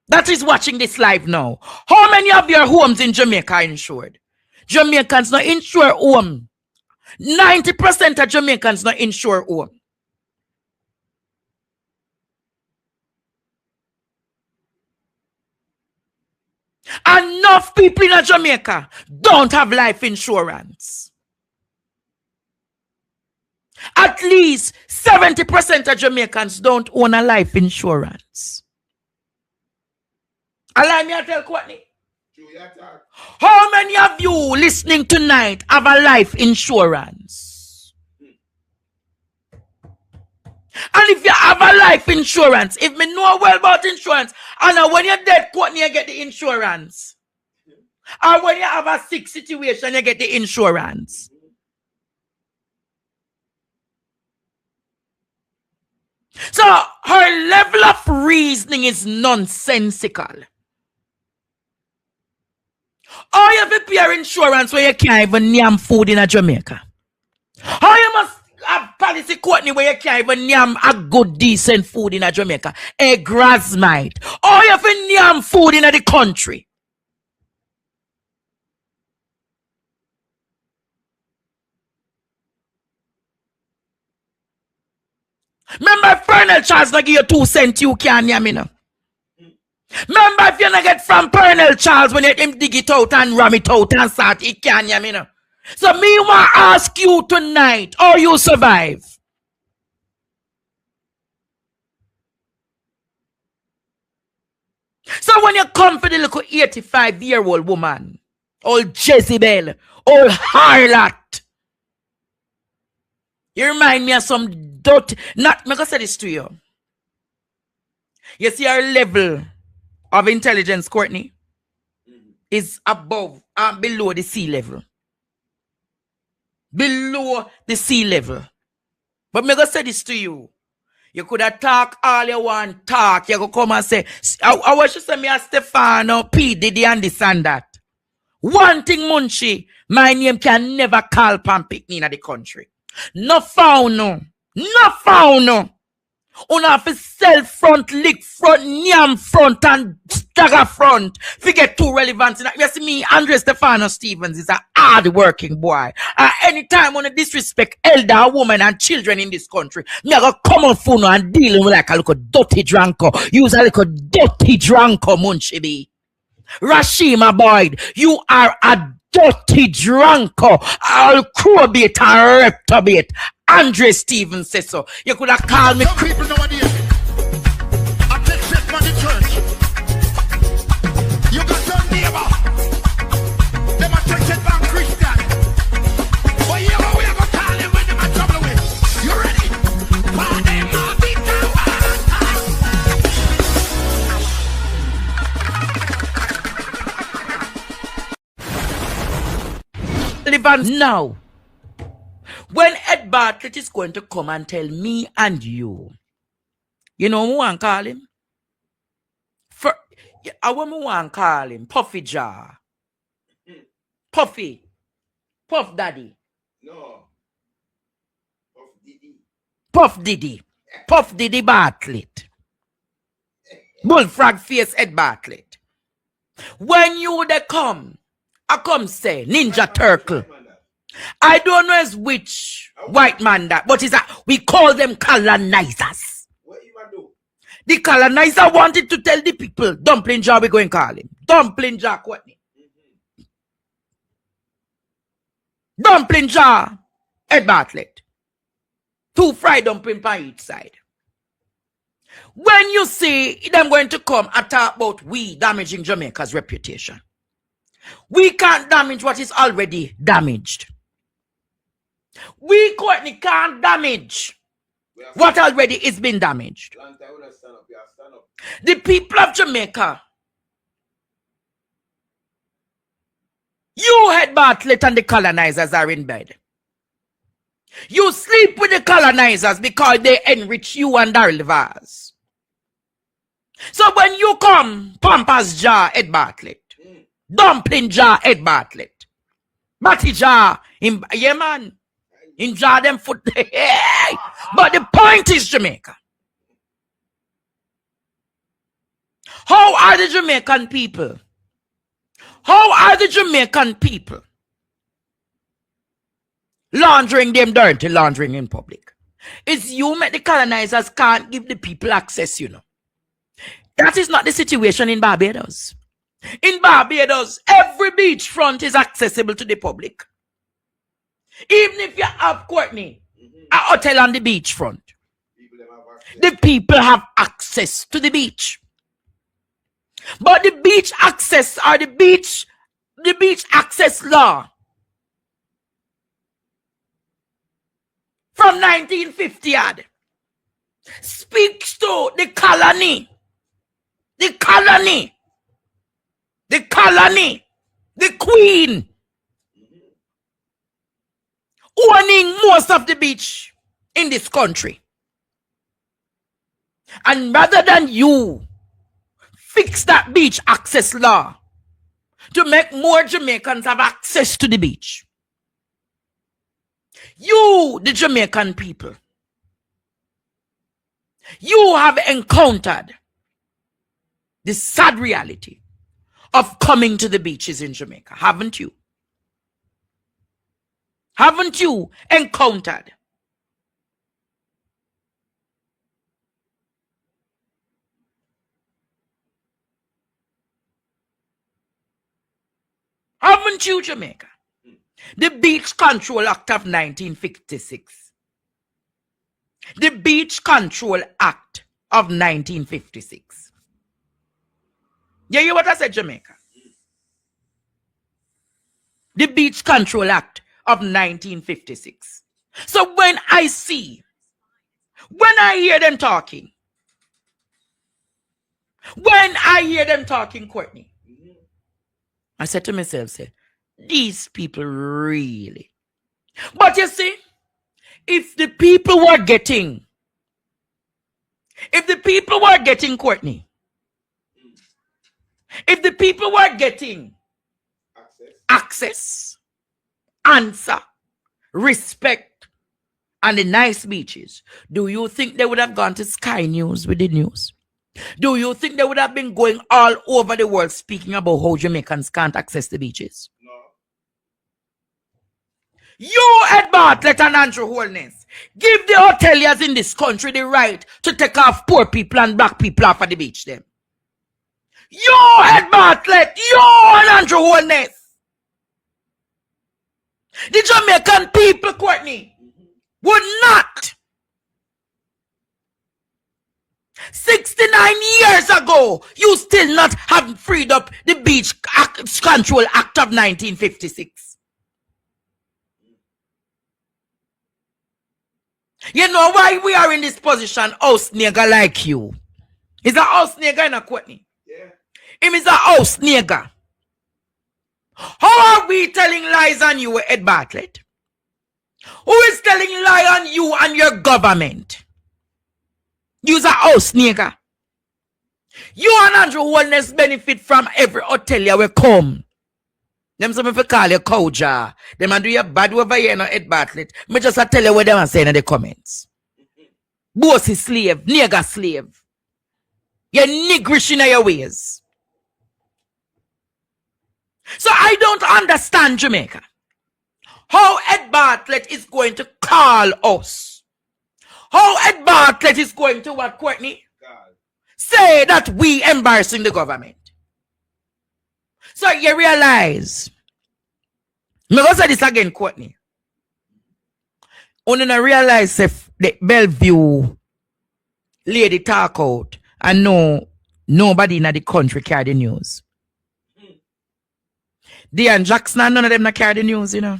that is watching this live now, how many of your homes in Jamaica are insured? Jamaicans not insure home. 90% of Jamaicans not insure home. Enough people in Jamaica don't have life insurance. At least 70% of Jamaicans don't own a life insurance. Allow me to tell Courtney. How many of you listening tonight have a life insurance? And if you have a life insurance, if me know well about insurance, and when you're dead, Courtney, you get the insurance. Or when you have a sick situation, you get the insurance. So her level of reasoning is nonsensical. Or you have to pay insurance where you can't even name food in a Jamaica. Or you must have policy, Courtney, where you can't even name a good, decent food in a Jamaica. A grass mite. Or you have to name food in the country. Remember, Colonel Charles not give you 2 cents, you can't name me now. Remember, if you not get from Colonel Charles when you him dig it out and ram it out and start, he can't hear me now. So me want to ask you tonight, how you survive? So when you come for the little 85-year-old woman, old Jezebel, old harlot, you remind me of some dirty, not, I'm going to say this to you. You see our level of intelligence, Courtney, is above and below the sea level. Below the sea level. But I'm going to say this to you. You could have talk all you want talk. You could come and say, I want you to say me as Stefano, P. Diddy and this and that. One thing, Munchie, my name can never call pan pick me in the country. No found no. No found no. On have a self front, lick front, nyam front, and stagger front. Forget too relevant. You see me, Andre Stefano Stevens is a hard working boy. Anytime when I disrespect elder, women, and children in this country, me I go come on phone and deal with like a little dirty drunko. Use a little dirty drunko, Munchie. Rashima Boyd, you are a dirty drunko. I'll crowbait and reptobate. Andre Stevens says so. You could have called me. Some people nowadays, I take shit from the church. You got some neighbor. Them a take shit from Christian. But you know we are going to call them when them are trouble with. You ready? For them not be Live now. When Ed Bartlett is going to come and tell me and you know who I call him? I want to call him Puffy Jaw. Puffy. Puff Daddy. No. Puff Diddy. Puff Diddy. Puff Diddy Bartlett. Bullfrog face Ed Bartlett. When you they come, I come say Ninja Turtle. I don't know as which white man that, but is that we call them colonizers. What you want to do? The colonizer wanted to tell the people, Dumpling Jaw, we go and call him. Dumpling Jaw, Courtney. Dumpling Jaw, Ed Bartlett. 2 fried dumpling on each side. When you see them going to come and talk about we damaging Jamaica's reputation, we can't damage what is already damaged. We, Courtney, can't damage what already is been damaged. The people of Jamaica, You, Ed Bartlett, and the colonizers are in bed. You sleep with the colonizers because they enrich you and Darryl Vaz. So when you come, Pampas Jar, Ed Bartlett, Dumpling Jar, Ed Bartlett, Batty Jar, yeah man, in jar them foot. But the point is, Jamaica, how are the Jamaican people? How are the Jamaican people laundering them dirty, laundering in public? It's you make the colonizers can't give the people access, you know. That is not the situation in Barbados. In Barbados, every beachfront is accessible to the public. Even if you have, Courtney, a hotel on the beachfront, the people have access to the beach. But the beach access or the beach access law from 1950 speaks to the colony, the queen owning most of the beach in this country. And rather than you fix that beach access law to make more Jamaicans have access to the beach, you, the Jamaican people, you have encountered the sad reality of coming to the beaches in Jamaica, haven't you? Haven't you encountered? Haven't you, Jamaica? The Beach Control Act of 1956. The Beach Control Act of 1956. You hear what I said, Jamaica? The Beach Control Act of 1956. So when I hear them talking, Courtney, I said to myself, these people really. But you see, if the people were getting, Courtney, if the people were getting access, answer, respect, and the nice beaches, do you think they would have gone to Sky News with the news? Do you think they would have been going all over the world speaking about how Jamaicans can't access the beaches? No. You, Ed Bartlett and Andrew Holness, give the hoteliers in this country the right to take off poor people and black people off of the beach then. You, Ed Bartlett, you and Andrew Holness. The Jamaican people, Courtney, would not. 69 years ago, you still not have freed up the Beach Control Act of 1956. You know why we are in this position, house nigger like you? Is a house nigger in a Courtney? Yeah. Him is a house nigger. How are we telling lies on you, Ed Bartlett? Who is telling lie on you and your government? You're a house nigger. You and Andrew Holness benefit from every hotelier we come. Them some if you call you cow jar. Them and do your bad over here, no Ed Bartlett. Me just tell you what them are saying in the comments. Bossy slave, nigger slave. You're niggerish in your ways. So I don't understand, Jamaica, how Ed Bartlett is going to call us. How Ed Bartlett is going to what, Courtney? God. Say that we embarrassing the government. So you realize, I'm going to say this again, Courtney. Only not realize if the Bellevue lady talk out and nobody in the country carry the news. Dean Jackson and none of them not carry the news, you know.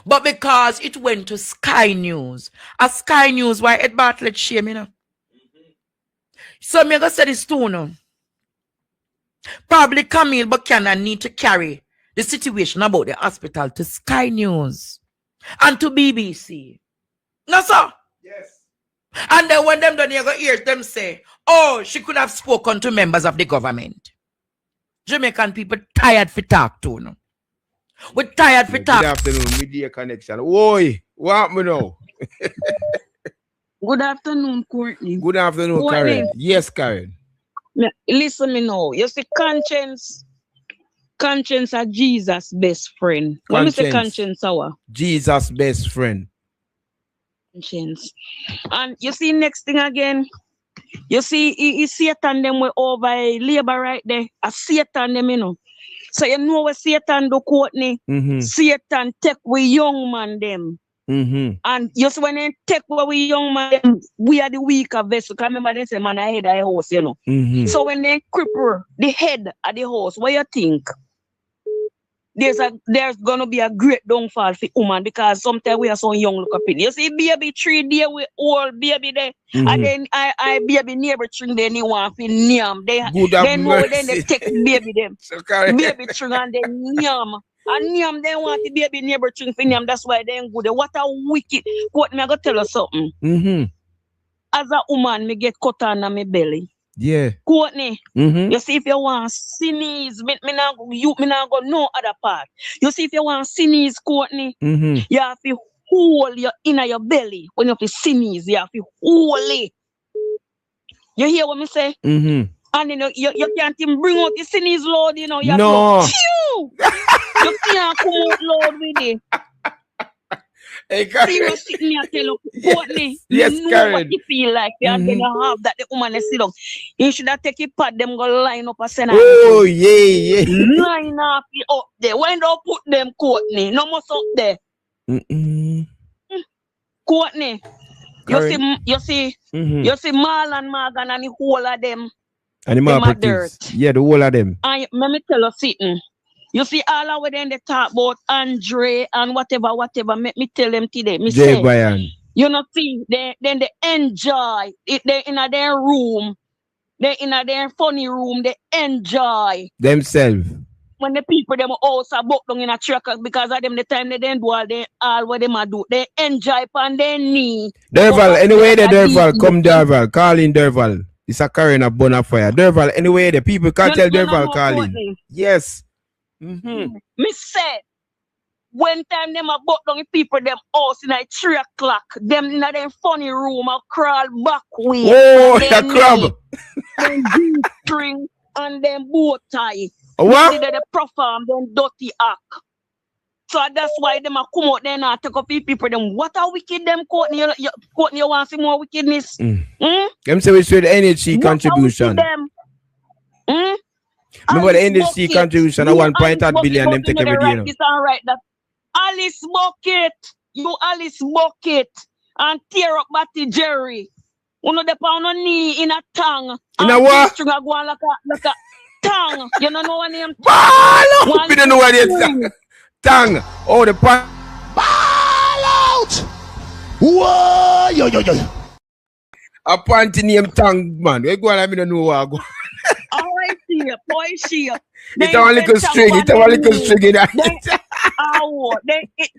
But because it went to Sky News, a Sky News, why Ed Bartlett shame, you know. So me go say this too, no. Probably Camille Buchanan need to carry the situation about the hospital to Sky News and to BBC. No, sir. Yes. And then when them done, you go hear them say, oh, she could have spoken to members of the government. Jamaican people tired for talk to, no? We're tired for talk. Good afternoon, Media Connection. Oi, what me know? Good afternoon, Courtney. Good afternoon, Courtney. Karen. Yes, Karen. Listen me now. You see, conscience are Jesus' best friend. When we say conscience, our Jesus' best friend. Conscience. And you see, next thing again, you see, he Satan them way over labor right there. A Satan them, you know. So you know what Satan do, Courtney? Satan take we young man them. And just when they take what we young man, we are the weaker vessel. Because remember they say man I head of the house, you know. So when they cripple the head of the house, what you think? There's gonna be a great downfall for woman because sometimes we are so young look up in. You see, baby 3 days with old baby there, and then I baby neighbor string then you want to nyam. They know then they take baby them. Baby string and then nyam. And nyam they want the baby neighbor string for nyam. That's why they ain't good. What a wicked. What me I gotta tell you something. As a woman, me get cut on my belly. Yeah. Courtney, you see if you want sneeze, me not go no other part. You see if you want sneeze, Courtney, you have to hold your inner your belly. When you have to sneeze, you have to hold it. You hear what me say? And then you can't even bring out the sneeze load, you know. You no. You can't come out loud with it. Hey, see you sitting here tell you, Courtney, yes, you know Karen. what you feel like, and then you have that the woman is sit down. You should have take a pad, them go line up a send. Oh, yeah. Line up there. Why don't put them, Courtney? No more up there. Courtney, Karen. you see Marlon Morgan and the whole of them. And the dirt. Yeah, the whole of them. And let me tell you something. You see, all of them they talk about Andre and whatever. Make me tell them today. Me say, Brian. You know, see, then they enjoy it. They in their room. They in their funny room. They enjoy themselves. When the people them also book down in a truck because of them the time they don't do all what them do. They enjoy on their knee. Derval, anyway, the Derval, come Derval, call in Derval. It's a Karen a bonafire. Derval, anyway, the people can't tell Derval calling. Yes. Me said, when time them a book down the people them house in like 3 o'clock, them in a them funny room a crawl back way. Oh, the crab. Then G-string and then bow tie. What? They perform them dirty act. So that's why them a come out there and take up people them. What are wicked them, Courtney? Courtney, you want to see more wickedness? Them say we should NHC contribution. Remember the NHC contribution of 1.8 billion them take every day. You know? It's all right that Alice Bucket, you Alice Bucket, and tear up Batty Jerry. You know the pound on knee in a tongue. In a what? Go on like a tongue. You don't know what name? Ball! We don't know what it's tongue. Oh, the part. Ball out! Whoa! Yo. A panty name tongue, man. We go on, I don't know what I go. Alright, boy, she. It's a little string. It's a little string.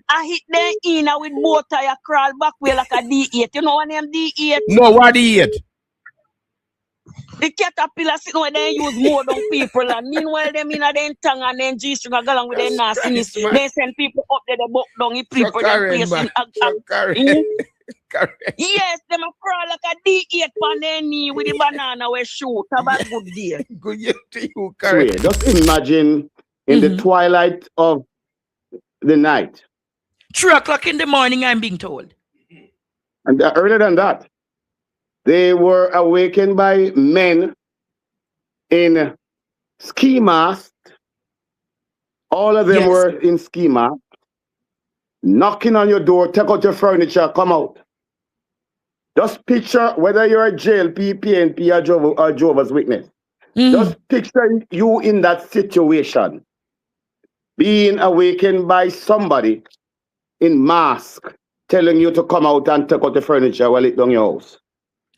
I hit them in with both tire crawl back way like a D8. You know what name D8? No, what D8? The caterpillar sitting where they use more than people, and meanwhile them in their tongue and then G-string are going with their nastiness. They send people up there, they buck down the people. Yes, them a crawl like a D8 on their knee with the banana we shoot. Have a good day. Good year to you, Karen. Just imagine in the twilight of the night. 3 o'clock in the morning, I'm being told. And earlier than that, they were awakened by men in ski masks. All of them were in ski masks. Knocking on your door, take out your furniture, come out. Just picture whether you're a JLP, PNP, or Jehovah's Witness. Just picture you in that situation. Being awakened by somebody in mask telling you to come out and take out the furniture while it's down your house.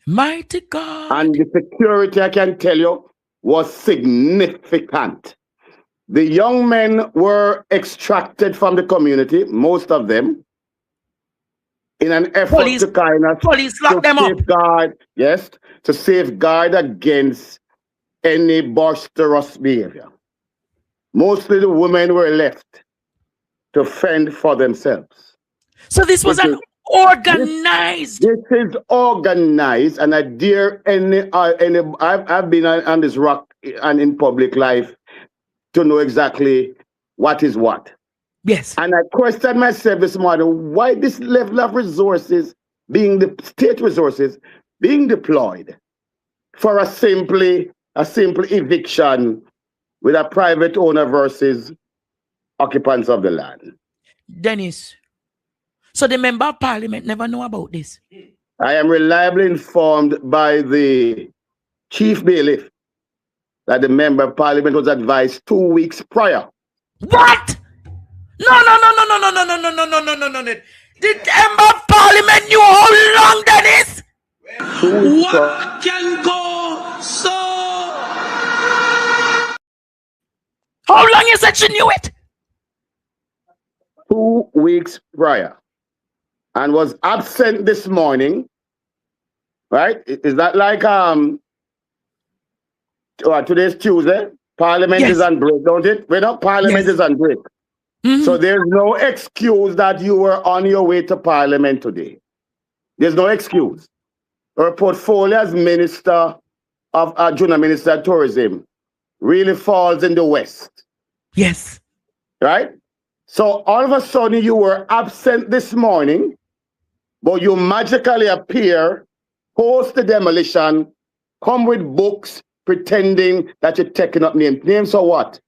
Mighty God. And the security, I can tell you, was significant. The young men were extracted from the community, most of them, in an effort to kind of lock them safeguard, up. Yes, to safeguard against any boisterous behavior. Mostly the women were left to fend for themselves. So this was organized. This is organized, and I dare I've been on this rock and in public life to know exactly what is what. Yes. And I questioned myself this morning, why this level of resources, being the state resources, being deployed for a simple eviction with a private owner versus occupants of the land. Dennis, so the member of parliament never know about this? I am reliably informed by the chief bailiff that the member of parliament was advised 2 weeks prior. What? No. The member of parliament knew how long, Dennis? What can go so? How long you said she knew it? 2 weeks prior. And was absent this morning. Right? Is that like today's Tuesday? Parliament is on break, don't it? Parliament is on break. So there's no excuse that you were on your way to Parliament today. There's no excuse. Her portfolio as Minister of Junior Minister of Tourism really falls in the West. Yes. Right? So all of a sudden you were absent this morning, but you magically appear, post the demolition, come with books, pretending that you're taking up names. Names or what?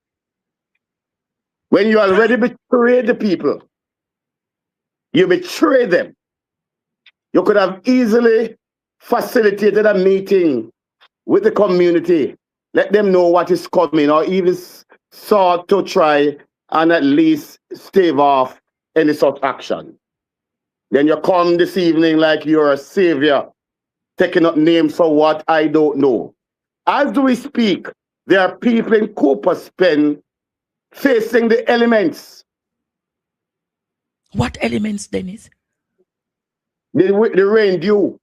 When you already betrayed the people, you betrayed them. You could have easily facilitated a meeting with the community, let them know what is coming, or even sought to try and at least stave off any such action. Then you come this evening like you're a savior, taking up names for what I don't know. As we speak, there are people in Cooper's Pen facing the elements. What elements, Dennis? The rain dew.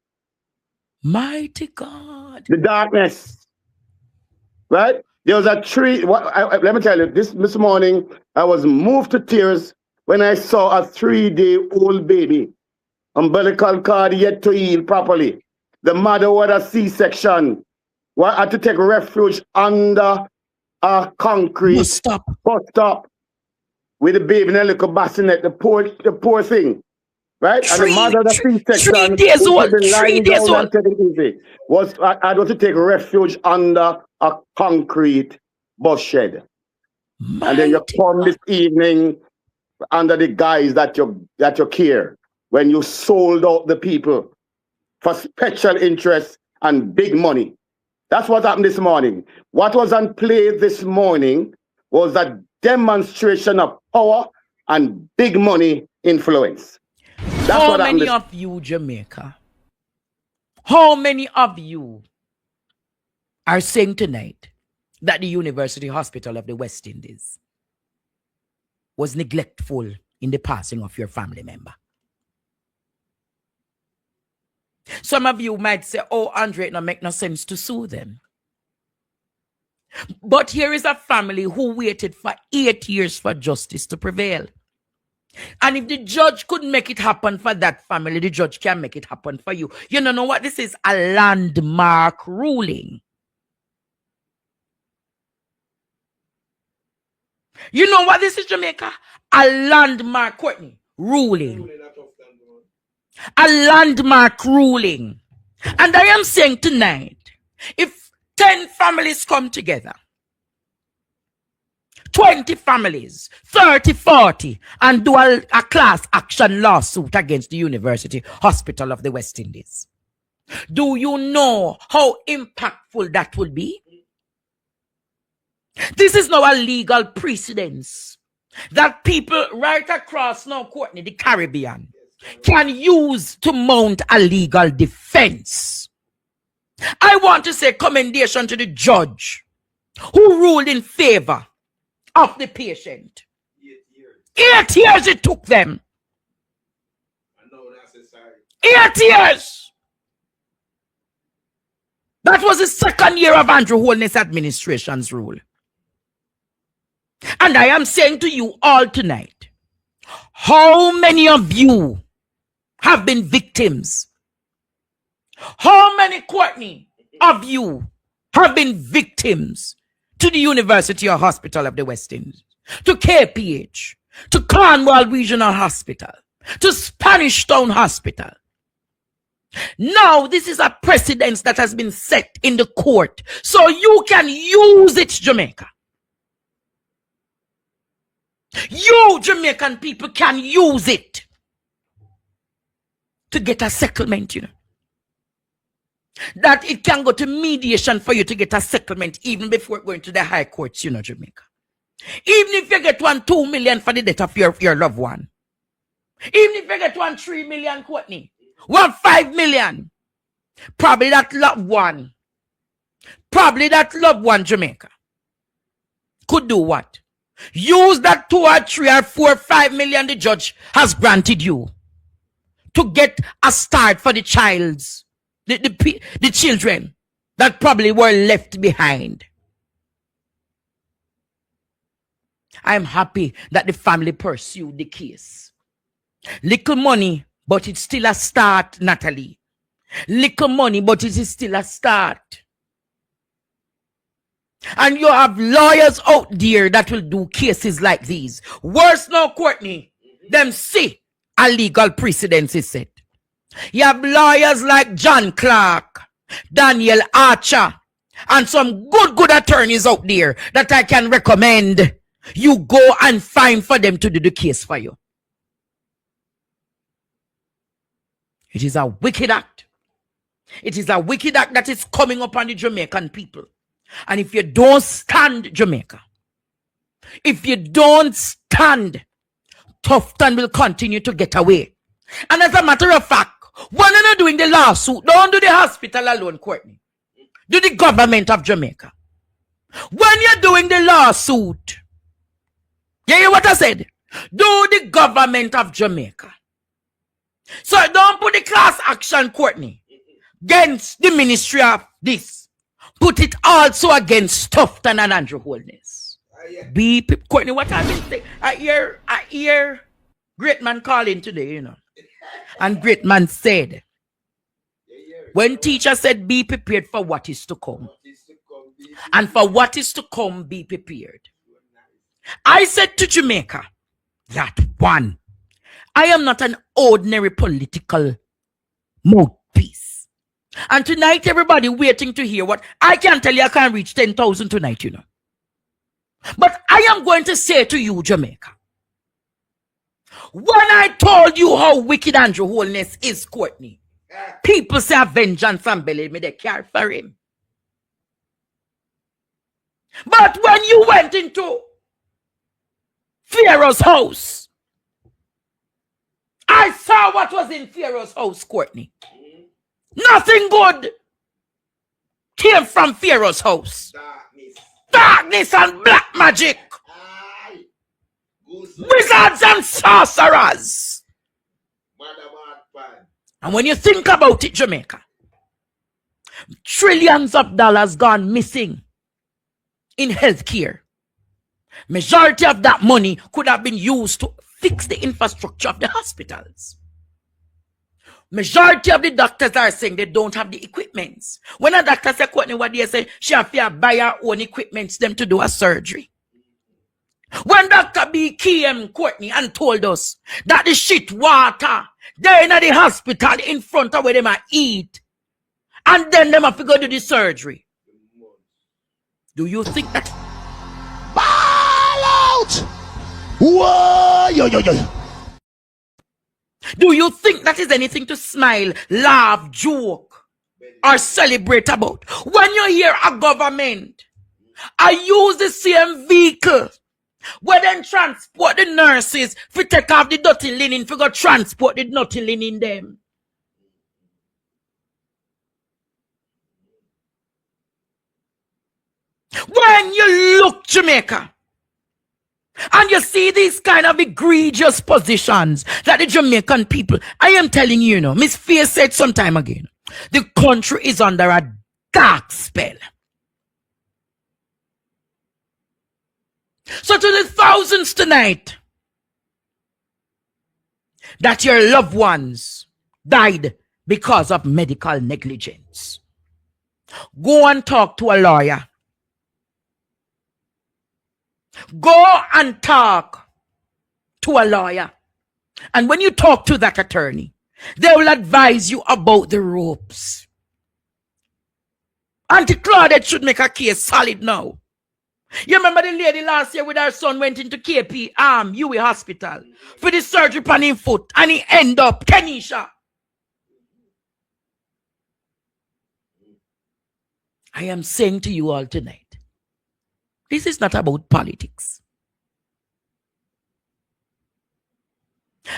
Mighty God. The darkness. Right? There was a tree. Let me tell you, this morning, I was moved to tears when I saw a 3-day-old baby, umbilical cord yet to heal properly. The mother had a C-section. Had to take refuge under a concrete bus stop with the baby in a little bassinet, the poor thing. Right? And the mother of the C-section 3 days old. 3 days old. I had to take refuge under a concrete bus shed. And then you come this evening under the guise that you care, when you sold out the people for special interests and big money. That's what happened this morning. What was on play this morning was a demonstration of power and big money influence. How many of you, Jamaica, how many of you are saying tonight that the University Hospital of the West Indies was neglectful in the passing of your family member? Some of you might say, oh, Andre, it don't make no sense to sue them. But here is a family who waited for 8 years for justice to prevail. And if the judge could make it happen for that family, the judge can make it happen for you. You know what? This is a landmark ruling. You know what this is, Jamaica? A landmark, Courtney, ruling. A landmark ruling. And I am saying tonight, if 10 families come together, 20 families, 30, 40, and do a class action lawsuit against the University Hospital of the West Indies, do you know how impactful that would be? This is now a legal precedence that people right across now, Courtney, the Caribbean, can use to mount a legal defense. I want to say commendation to the judge who ruled in favor of the patient. 8 years it took them. 8 years. That was the second year of Andrew Holness administration's rule. And I am saying to you all tonight, how many of you have been victims? How many, Courtney, of you have been victims to the University or Hospital of the West Indies, to KPH, to Cornwall Regional Hospital, to Spanish Town Hospital? Now, this is a precedence that has been set in the court, so you can use it, Jamaica. You, Jamaican people, can use it to get a settlement, you know. That it can go to mediation for you to get a settlement even before going to the high courts, you know, Jamaica. Even if you get 2 million for the death of your loved one. Even if you get 3 million, Courtney. 5 million. Probably that loved one, Jamaica, could do what? Use that 2 or 3 or 4 or 5 million the judge has granted you to get a start for the the children that probably were left behind. I'm happy that the family pursued the case. Little money, but it's still a start, Natalie. Little money, but it is still a start. And you have lawyers out there that will do cases like these. Worse now, Courtney, them see a legal precedence is set. You have lawyers like John Clark, Daniel Archer, and some good attorneys out there that I can recommend you go and find for them to do the case for you. It is a wicked act. It is a wicked act that is coming upon the Jamaican people. And if you don't stand, Jamaica, if you don't stand, Tufton will continue to get away. And as a matter of fact, when you're not doing the lawsuit, don't do the hospital alone, Courtney. Do the government of Jamaica. When you're doing the lawsuit, you hear what I said? Do the government of Jamaica. So don't put the class action, Courtney, against the ministry of this. Put it also against Tufton and Andrew Holness. Courtney, what I've been saying, I hear great man calling today, you know. And great man said, when teacher said, be prepared for what is to come. And for what is to come, be prepared. I said to Jamaica that one, I am not an ordinary political mouthpiece. And tonight, everybody waiting to hear what I can tell you. I can't reach 10,000 tonight, you know. But I am going to say to you, Jamaica, when I told you how wicked Andrew Holness is, Courtney, people say vengeance and believe me, they care for him. But when you went into Pharaoh's house, I saw what was in Pharaoh's house, Courtney. Nothing good came from Pharaoh's house. Darkness and black magic. Wizards and sorcerers. And when you think about it, Jamaica, trillions of dollars gone missing in healthcare. Majority of that money could have been used to fix the infrastructure of the hospitals. Majority of the doctors are saying they don't have the equipments. When a doctor say, Courtney, what they say, she have to buy her own equipments them to do a surgery. When Dr. B came, Courtney, and told us that the shit water, they're in the hospital in front of where they might eat, and then they have to go to the surgery. Do you think that? Ball out! Whoa, yo. Do you think that is anything to smile, laugh, joke, or celebrate about? When you hear a government, I use the same vehicle where then transport the nurses for take off the dirty linen, for go transport the dirty linen them. When you look, Jamaica, And you see these kind of egregious positions that the Jamaican people, I am telling you, Miss Fear said sometime again, the country is under a dark spell. So to the thousands tonight that your loved ones died because of medical negligence, go and talk to a lawyer. Go and talk to a lawyer. And when you talk to that attorney, they will advise you about the ropes. Auntie Claudette should make a case solid now. You remember the lady last year with her son went into KP UWI hospital for the surgery on his foot and he end up Kenisha. I am saying to you all tonight, this is not about politics.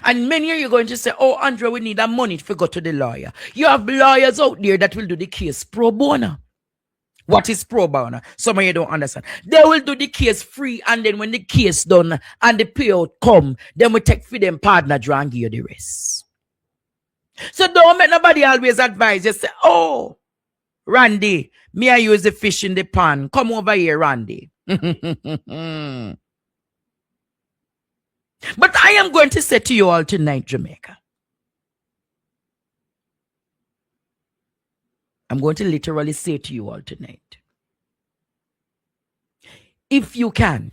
And many of you are going to say, oh, Andrew, we need that money to go to the lawyer. You have lawyers out there that will do the case pro bono. What is pro bono? Some of you don't understand. They will do the case free, and then when the case done and the payout come, then we take for them partner draw and give you the rest. So don't make nobody always advise you. Say, oh, Randy, me I use the fish in the pan. Come over here, Randy. But I am going to say to you all tonight, Jamaica. I'm going to literally say to you all tonight. If you can,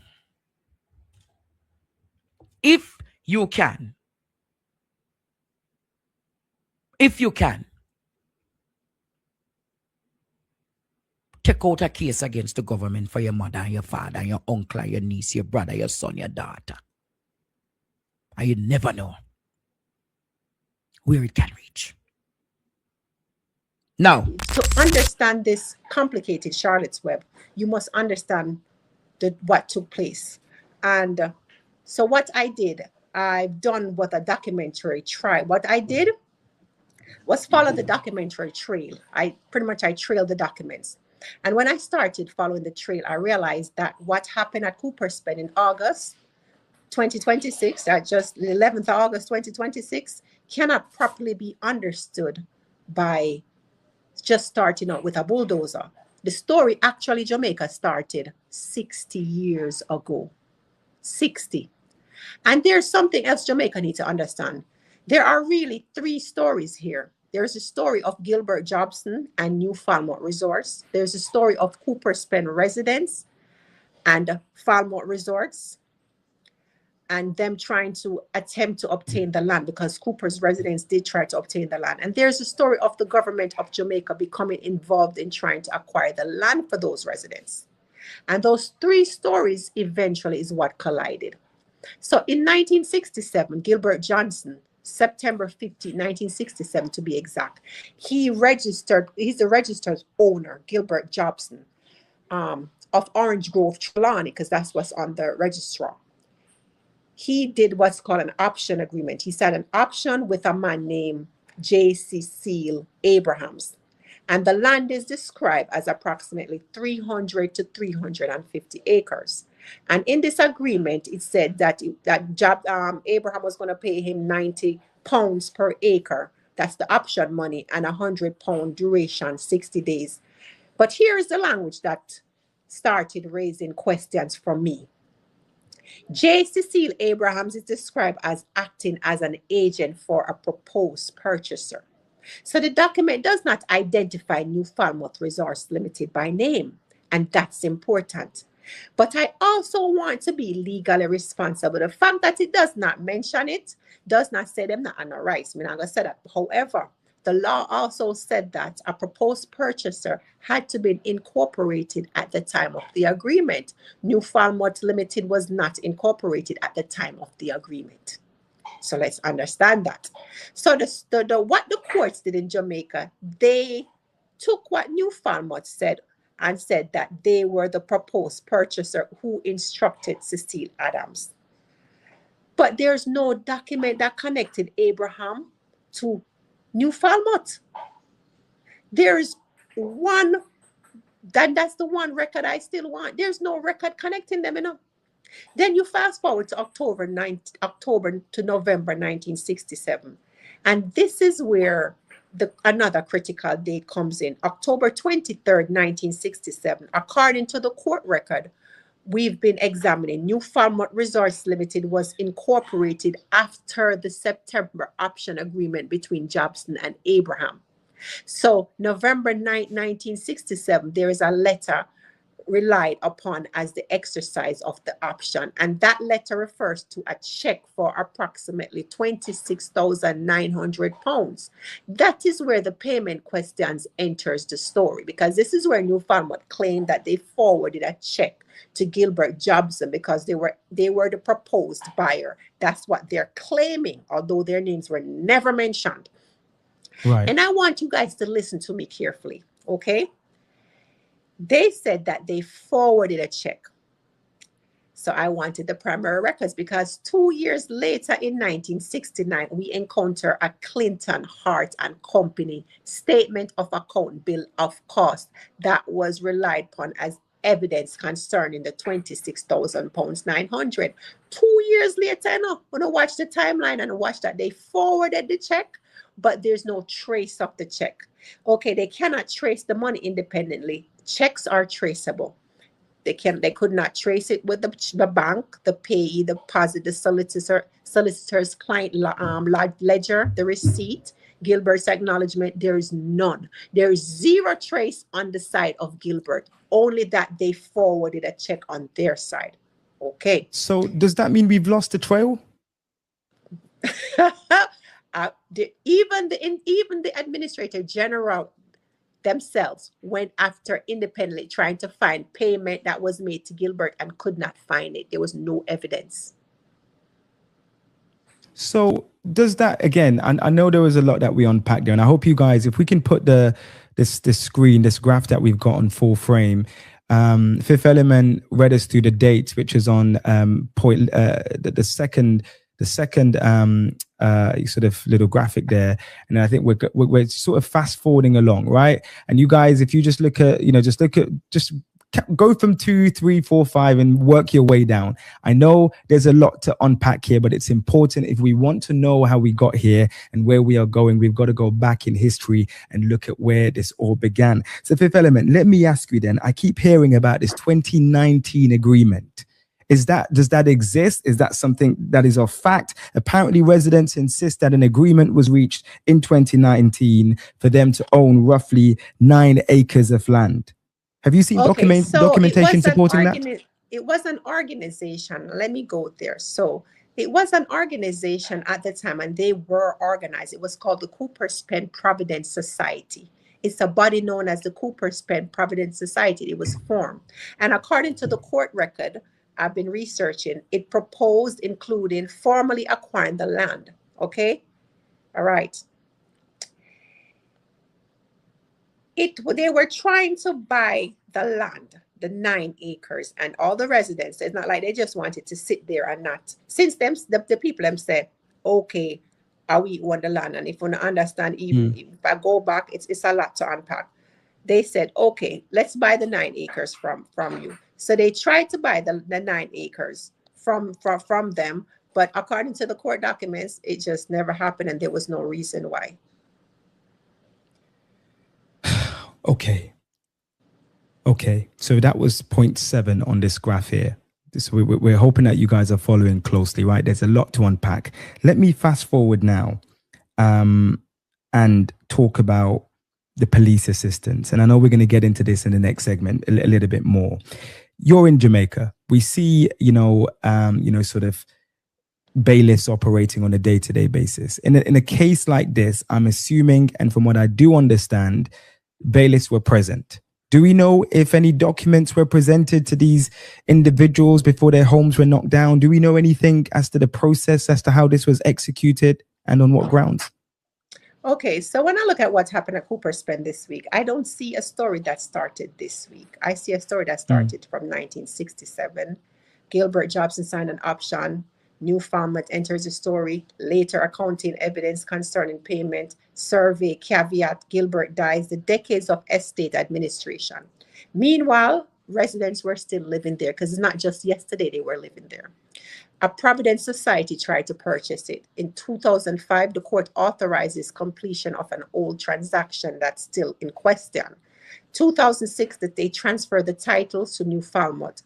take out a case against the government for your mother and your father and your uncle and your niece, your brother, your son, your daughter. And you never know where it can reach. Now, to understand this complicated Charlotte's Web, you must understand what took place. And so what I did, I've done what a documentary tried. What I did was follow the documentary trail. I trailed the documents. And when I started following the trail, I realized that what happened at Cooper's Bend in August 2026, just the 11th of August 2026, cannot properly be understood by just starting out with a bulldozer. The story actually Jamaica started 60 years ago. 60. And there's something else Jamaica needs to understand. There are really 3 stories here. There's a story of Gilbert Jobson and New Falmouth Resorts. There's a story of Cooper's Bend residents and Falmouth Resorts, and them trying to attempt to obtain the land, because Cooper's residents did try to obtain the land. And there's a story of the government of Jamaica becoming involved in trying to acquire the land for those residents. And those 3 stories eventually is what collided. So in 1967, Gilbert Johnson, September 15, 1967 to be exact, he's the registered owner, Gilbert Jobson, of Orange Grove, Trelawney, because that's what's on the registrar. He did what's called an option agreement. He signed an option with a man named J. Cecile Abrahams. And the land is described as approximately 300 to 350 acres. And in this agreement, it said that Abraham was going to pay him £90 per acre. That's the option money, and £100 duration, 60 days. But here is the language that started raising questions from me. J. Cecile Abrahams is described as acting as an agent for a proposed purchaser. So the document does not identify New Falmouth Resource Limited by name, and that's important. But I also want to be legally responsible. The fact that it does not mention it does not say them not on the rights. I'm not going to say that. However, the law also said that a proposed purchaser had to be incorporated at the time of the agreement. New Falmouth Limited was not incorporated at the time of the agreement. So let's understand that. So what the courts did in Jamaica, they took what New Falmouth said and said that they were the proposed purchaser who instructed Cecile Adams. But there's no document that connected Abraham to New Falmouth. There's one, that's the one record I still want. There's no record connecting them, Then you fast forward to October to November 1967. And this is where another critical date comes in. October 23rd, 1967. According to the court record, we've been examining, New Falmouth Resorts Limited was incorporated after the September option agreement between Jobson and Abraham. So November 9, 1967, there is a letter relied upon as the exercise of the option. And that letter refers to a check for approximately £26,900. That is where the payment questions enters the story, because this is where New Falmouth claimed that they forwarded a check to Gilbert Jobson because they were the proposed buyer. That's what they're claiming, although their names were never mentioned. Right. And I want you guys to listen to me carefully, okay? They said that they forwarded a check. So I wanted the primary records because 2 years later in 1969, we encounter a Clinton Hart and Company statement of account bill of cost that was relied upon as evidence concerning the £26,900. 2 years later, I'm going to watch the timeline and watch that they forwarded the check, but there's no trace of the check. Okay, they cannot trace the money independently. Checks are traceable. They could not trace it with the bank, the payee, the deposit, the solicitor's client ledger, the receipt, Gilbert's acknowledgement. There is none. There is zero trace on the side of Gilbert, only that they forwarded a check on their side. Okay. So does that mean we've lost the trail? Even the administrator general themselves went after independently trying to find payment that was made to Gilbert and could not find it. There was no evidence. So does that, again, I know there was a lot that we unpacked there, and I hope you guys, if we can put this screen, this graph that we've got on full frame. Fifth Element read us through the dates, which is on the second sort of little graphic there, and I think we're sort of fast forwarding along, right? And you guys, if you just look at, just go from 2, 3, 4, 5 and work your way down. I know there's a lot to unpack here, but it's important if we want to know how we got here and where we are going. We've got to go back in history and look at where this all began. So Fifth Element, let me ask you then, I keep hearing about this 2019 agreement. Does that exist? Is that something that is a fact? Apparently, residents insist that an agreement was reached in 2019 for them to own roughly 9 acres of land. Have you seen documentation supporting that? It was an organization. Let me go there. So it was an organization at the time, and they were organized. It was called the Cooper's Pen Providence Society. It's a body known as the Cooper's Pen Providence Society. It was formed. And according to the court record, I've been researching, it proposed including formally acquiring the land. Okay? All right. They were trying to buy the land, the 9 acres, and all the residents. It's not like they just wanted to sit there and not. Since them, the people them said, okay, we want the land. And if you want to understand, even if I go back, it's a lot to unpack. They said, okay, let's buy the 9 acres from you. So they tried to buy the 9 acres from them, but according to the court documents, it just never happened, and there was no reason why. Okay. So that was 0.7 on this graph here. So we're hoping that you guys are following closely, right? There's a lot to unpack. Let me fast forward now and talk about the police assistance. And I know we're going to get into this in the next segment a little bit more. You're in Jamaica. We see, sort of bailiffs operating on a day-to-day basis. In a case like this, I'm assuming, and from what I do understand, bailiffs were present. Do we know if any documents were presented to these individuals before their homes were knocked down? Do we know anything as to the process, as to how this was executed and on what grounds? Okay, so when I look at what happened at Cooper's Pen this week, I don't see a story that started this week. I see a story that started from 1967. Gilbert Jobson signed an option. New Falmouth enters the story. Later, accounting evidence concerning payment, survey, caveat, Gilbert dies, the decades of estate administration. Meanwhile, residents were still living there, because it's not just yesterday they were living there. A Providence Society tried to purchase it. In 2005, the court authorizes completion of an old transaction that's still in question. 2006, that they transferred the titles to New Falmouth.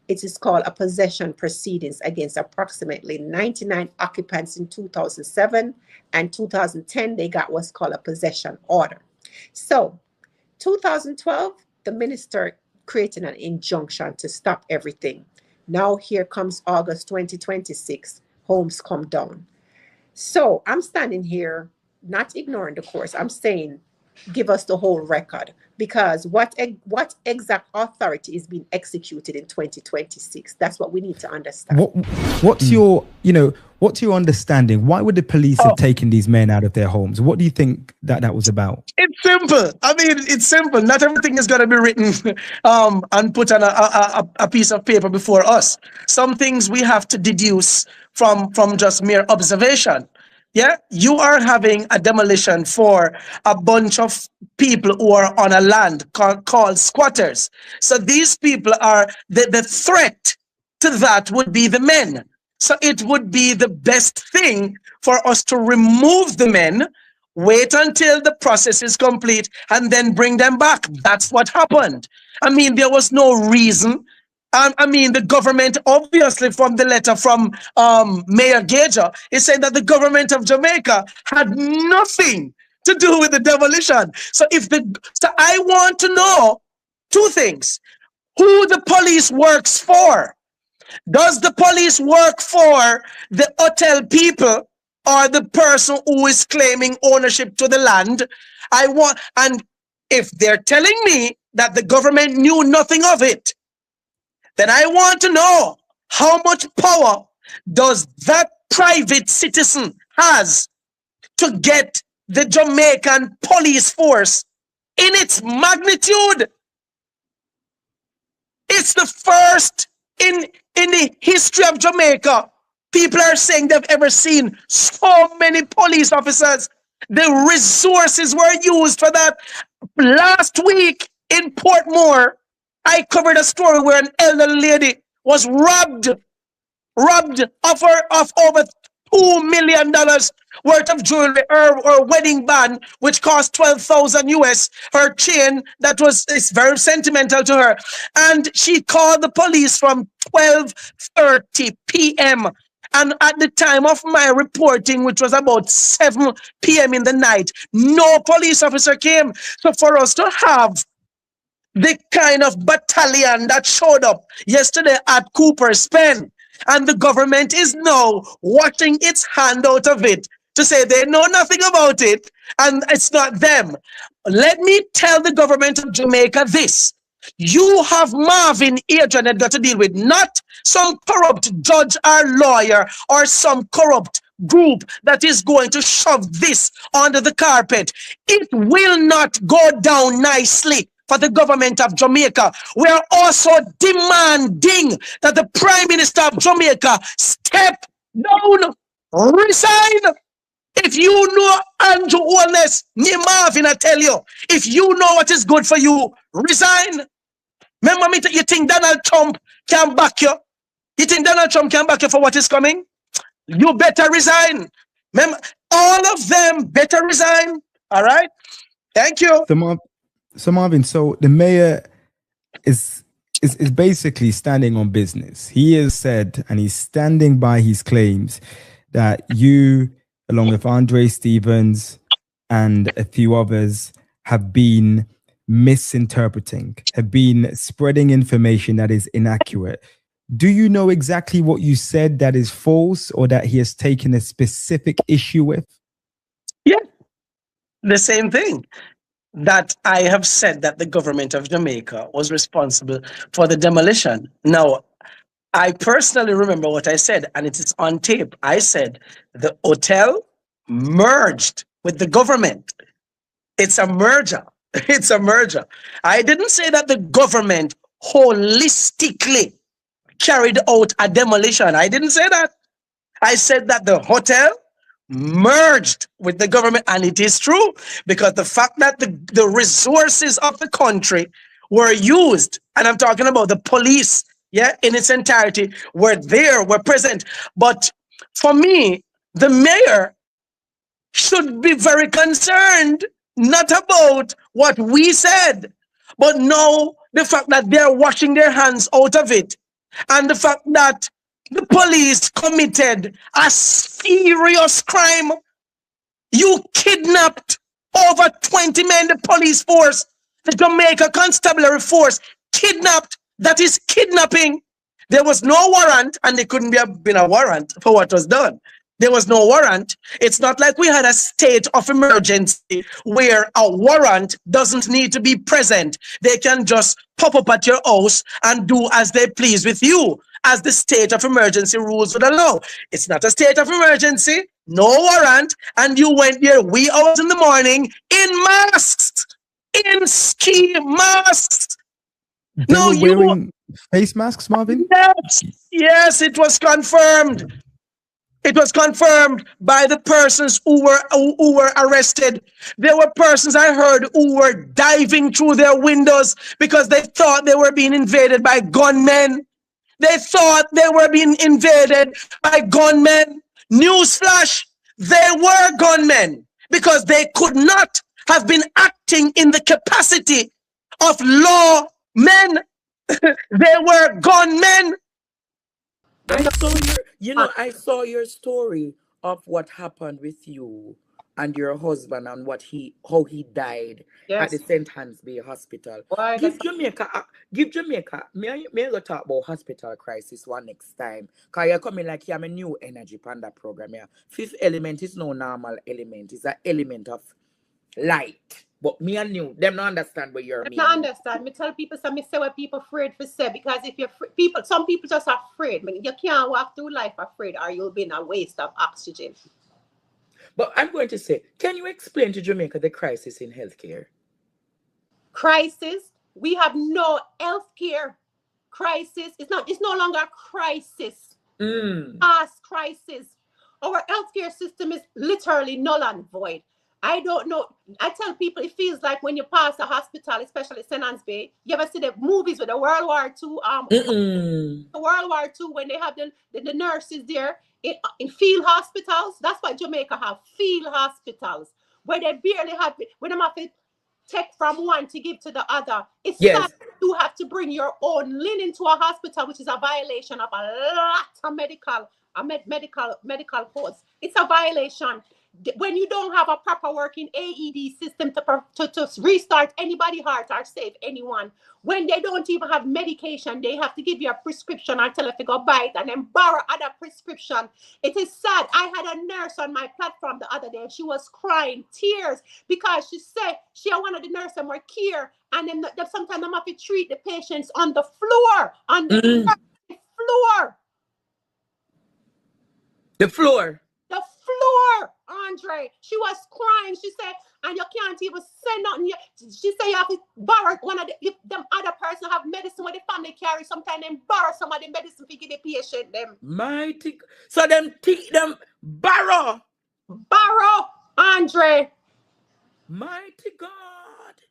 It is called a possession proceedings against approximately 99 occupants in 2007, and 2010, they got what's called a possession order. So 2012, the minister created an injunction to stop everything. Now here comes August 2026, homes come down. So I'm standing here, not ignoring the course. I'm saying, give us the whole record, because what exact authority is being executed in 2026? That's what we need to understand. What's your understanding? Why would the police have taken these men out of their homes? What do you think that was about? It's simple. I mean, it's simple. Not everything is going to be written and put on a piece of paper before us. Some things we have to deduce from just mere observation. Yeah, you are having a demolition for a bunch of people who are on a land called squatters. So these people are, the threat to that would be the men. So it would be the best thing for us to remove the men, wait until the process is complete, and then bring them back. That's what happened. I mean, there was no reason. I mean, the government, obviously, from the letter from Mayor Gager, is saying that the government of Jamaica had nothing to do with the demolition. So I want to know two things: who the police works for. Does the police work for the hotel people or the person who is claiming ownership to the land? And if they're telling me that the government knew nothing of it, then I want to know how much power does that private citizen has to get the Jamaican police force in its magnitude. It's the first in the history of Jamaica. People are saying they've ever seen so many police officers. The resources were used for that. Last week in Portmore, I covered a story where an elderly lady was robbed of over $2 million worth of jewelry, her wedding band, which cost $12,000 US, her chain it's very sentimental to her. And she called the police from 12:30 p.m. And at the time of my reporting, which was about 7 p.m. in the night, no police officer came. So for us to have the kind of battalion that showed up yesterday at Cooper's Pen, and the government is now washing its hand out of it to say they know nothing about it and it's not them. Let me tell the government of Jamaica this: you have Marvin Adrian that got to deal with, not some corrupt judge or lawyer or some corrupt group that is going to shove this under the carpet. It will not go down nicely for the government of Jamaica. We are also demanding that the Prime Minister of Jamaica step down, resign. If you know Andrew Holness, me Marvin, I tell you, if you know what is good for you, resign. Remember me, you think Donald Trump can back you? You think Donald Trump can back you for what is coming? You better resign. Remember, all of them better resign. All right? Thank you. So Marvin, so the mayor is basically standing on business. He has said, and he's standing by his claims, that you, along with Andre Stevens and a few others, have been misinterpreting, have been spreading information that is inaccurate. Do you know exactly what you said that is false, or that he has taken a specific issue with? Yeah, the same thing. That I have said that the government of Jamaica was responsible for the demolition. Now, I personally remember what I said, and it is on tape. I said the hotel merged with the government. It's a merger. It's a merger. I didn't say that the government holistically carried out a demolition. I didn't say that. I said that the hotel merged with the government, and it is true, because the fact that the resources of the country were used, and I'm talking about the police, yeah, in its entirety, were there, were present. But for me, the mayor should be very concerned, not about what we said, but now the fact that they're washing their hands out of it, and the fact that the police committed a serious crime. You kidnapped over 20 men, the police force, the Jamaica Constabulary Force, kidnapped. That is kidnapping. There was no warrant, and there couldn't have been a warrant for what was done. There was no warrant. It's not like we had a state of emergency where a warrant doesn't need to be present. They can just pop up at your house and do as they please with you, as the state of emergency rules would allow. It's not a state of emergency, no warrant, and you went there wee hours in the morning in masks, in ski masks. They were wearing face masks, Marvin? Yes, it was confirmed. It was confirmed by the persons who were arrested. There were persons I heard who were diving through their windows because they thought they were being invaded by gunmen. They thought they were being invaded by gunmen. Newsflash, they were gunmen because they could not have been acting in the capacity of lawmen. They were gunmen. I saw your story of what happened with you and your husband and how he died at the St. Hans Bay Hospital. Give Jamaica, may I go talk about hospital crisis one next time? Because you're coming like you're a new energy on that program. Yeah. Fifth element is no normal element. It's an element of light. But me and you, them don't understand what you're meaning. I understand. Me tell people, so me say what people afraid for say, because if you're some people just afraid. I mean, you can't walk through life afraid, or you'll be in a waste of oxygen. But I'm going to say, can you explain to Jamaica the crisis in healthcare? Crisis? We have no healthcare crisis. It's no longer a crisis. Past crisis. Our healthcare system is literally null and void. I don't know. I tell people it feels like when you pass a hospital, especially St. Hans Bay, you ever see the movies with the World War II? The World War II, when they have the nurses there in field hospitals. That's what Jamaica have, field hospitals, where they barely have, when they have to take from one to give to the other. It's sad you have to bring your own linen to a hospital, which is a violation of a lot of medical codes. It's a violation. When you don't have a proper working AED system to restart anybody's heart or save anyone, when they don't even have medication, they have to give you a prescription or tell you to go buy it and then borrow other prescription. It is sad. I had a nurse on my platform the other day. She was crying tears because she said she wanted the nurse more care, and then sometimes I'm have to treat the patients on the floor, on the floor. The floor. The floor, Andre. She was crying. She said, and you can't even say nothing. She said you have to borrow one of them other person have medicine where the family carry. Sometimes they borrow some of the medicine to give the patient them. Mighty. So them borrow. Borrow, Andre. Mighty God.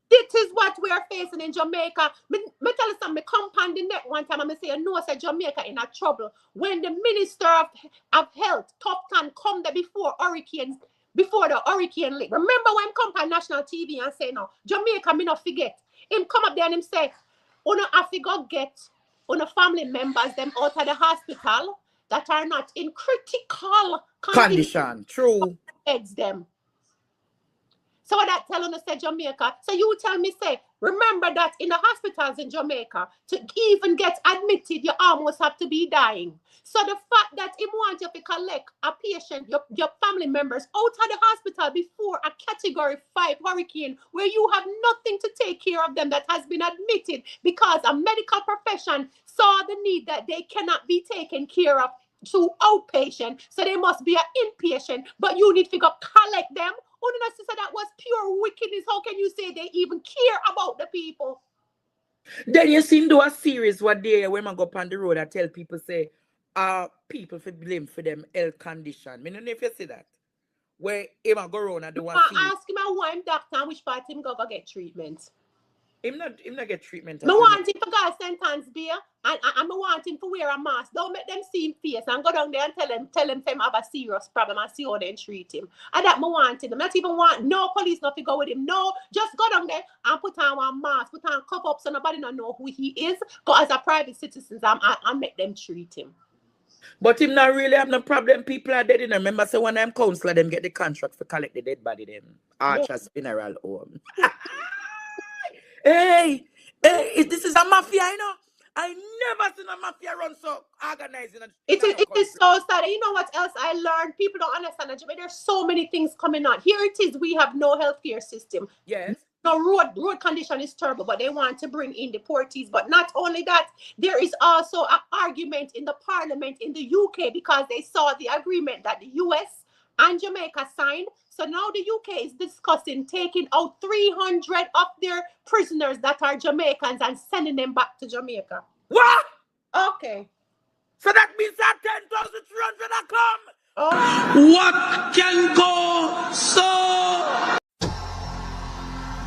This is what we are facing in Jamaica. Me tell you something, me come on the net one time and me say, you know, say Jamaica in a trouble. When the Minister of Health, Topton, come there before the hurricane leak. Remember when come on national TV and say, no, Jamaica, me not forget. Him come up there and him say, you know, have to go get family members them out of the hospital that are not in critical condition. True. Eggs them. So what that telling us say Jamaica. So you tell me, say, remember that in the hospitals in Jamaica, to even get admitted, you almost have to be dying. So the fact that he wants you to collect a patient, your family members out of the hospital before a category 5 hurricane, where you have nothing to take care of them that has been admitted because a medical profession saw the need that they cannot be taken care of to outpatient, so they must be an inpatient, but you need to go collect them. That was pure wickedness. How can you say they even care about the people? Then you see do a series what day when I go up on the road, I tell people say, people for blame for them health condition. I don't know if you see that. Where him go around and do one ask him why him doctor and which part him go get treatment. Him not get treatment. I want him to go sentence beer, and I want him to wear a mask. Don't make them see him face and go down there and tell him have a serious problem and see how they treat him. And that I want him. I not even want no police not to go with him. No, just go down there and put on one mask, put on cover up so nobody don't know who he is. Because as a private citizen, I make them treat him. But him not really have no problem. People are dead. You know, remember, so when I'm counselor, them get the contract for collect the dead body, them Archer's funeral home. Hey, this is a mafia, you know. I never seen a mafia run so organized. It is so sad. You know what else I learned? People don't understand that there's so many things coming on. Here it is. We have no healthcare system. Yes. No road condition is terrible, but they want to bring in deportees. But not only that, there is also an argument in the parliament in the UK because they saw the agreement that the US and Jamaica signed. So now the UK is discussing taking out 300 of their prisoners that are Jamaicans and sending them back to Jamaica. What? Okay. So that means that 10,300 are come. Oh. What can go so?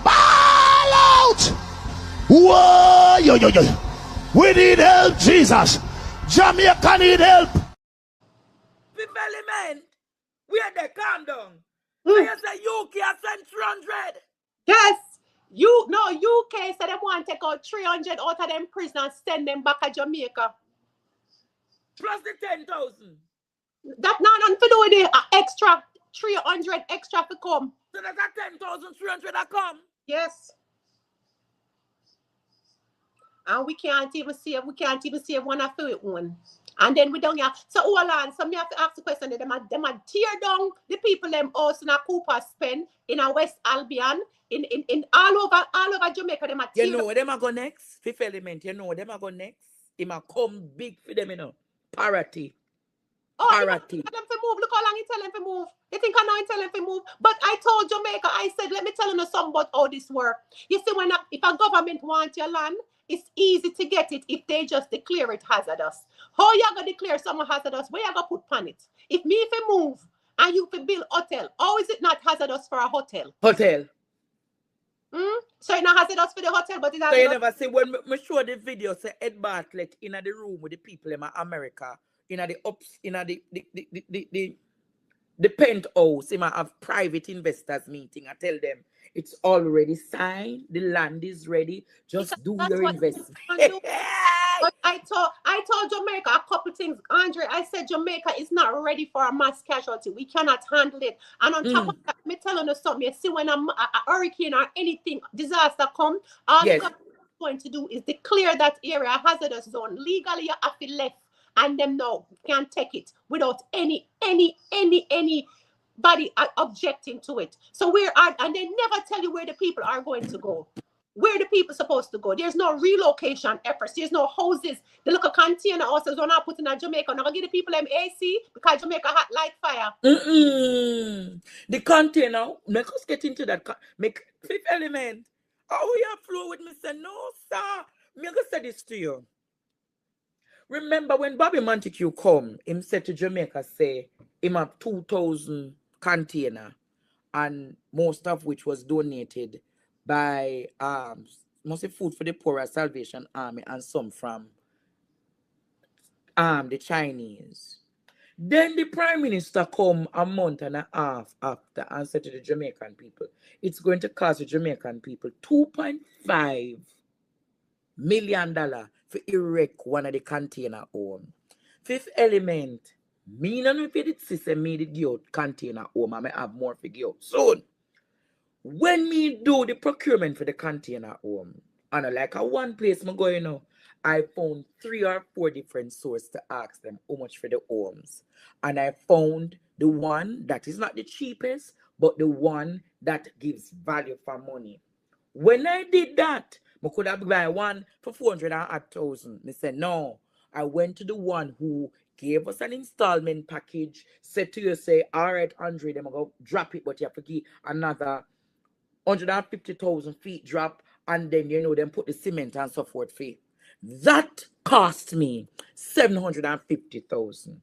Ball out! Whoa, yo. We need help, Jesus. Jamaica need help. People element. We are there, calm down. So you say UK has sent 300. Yes. UK said they want to take out 300 out of them prisoners, send them back to Jamaica. Plus the 10,000. That not nothing to do with the extra 300 extra to come. So that's a 10,300 that come. Yes. And we can't even save one of it one. And then we don't have so hold on. So me have to ask the question. Them a tear down the people them house in a Cooper Spend in a West Albion in all over Jamaica. Them a tear. You know where them a go next? Fifth Element. You know where them a go next? Him a come big for them, you know. Parity. Oh, tell them to move. Look how long he tell them to move. You think I know he tell them to move? But I told Jamaica, I said, let me tell you something about how this works. You see, if a government wants your land, it's easy to get it if they just declare it hazardous. How you gonna declare something hazardous? Where you gonna put on it? If move and you can build hotel, how is it not hazardous for a hotel? Hotel. So it's not hazardous for the hotel, but it's hazardous. So you never see when me show the video, say Ed Bartlett in the room with the people in America, in the penthouse, he might have private investors meeting. I tell them it's already signed, the land is ready, just because do your investment. But I told Jamaica a couple things. Andre, I said Jamaica is not ready for a mass casualty. We cannot handle it. And on top of that, me telling you something. You see, when a hurricane or anything disaster comes, all the government is going to do is declare that area a hazardous zone. Legally, you have to left. And them now can take it without anybody objecting to it. So and they never tell you where the people are going to go. Where the people supposed to go. There's no relocation efforts. There's no houses. The local container houses are not put in Jamaica. Now give the people them AC because Jamaica hot like fire. The container, make us get into that. Make Fifth Element. Oh, you have flow with me, say no, sir. Me gonna say this to you. Remember when Bobby Montague come, him said to Jamaica, say, him have 2,000 container, and most of which was donated by mostly Food for the Poor, Salvation Army, and some from the Chinese. Then the Prime Minister come a month and a half after and said to the Jamaican people, it's going to cost the Jamaican people $2.5 million for erect one of the container home. Fifth Element, me no pay the system, me the give container home, I may have more for give soon. When me do the procurement for the container home, and like a one place me going now, I found 3 or 4 different sources to ask them how much for the homes. And I found the one that is not the cheapest, but the one that gives value for money. When I did that, I could have buy one for 400,000. I said, no. I went to the one who gave us an installment package, said to you, say, all right, Andre, them go drop it, but you have to give another 150,000 feet drop, and then, you know, them put the cement and so forth for it. That cost me 750,000.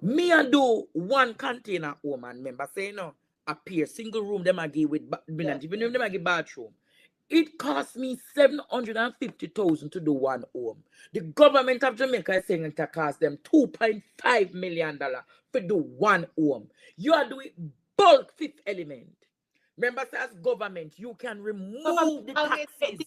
Me and do one container home, and remember, say, no, a pair, single room, them I give with, even if them I give bathroom. It cost me $750,000 to do one home. The government of Jamaica is saying it cost them $2.5 million to do one home. You are doing bulk fifth element. Remember, as government, you can remove the taxes.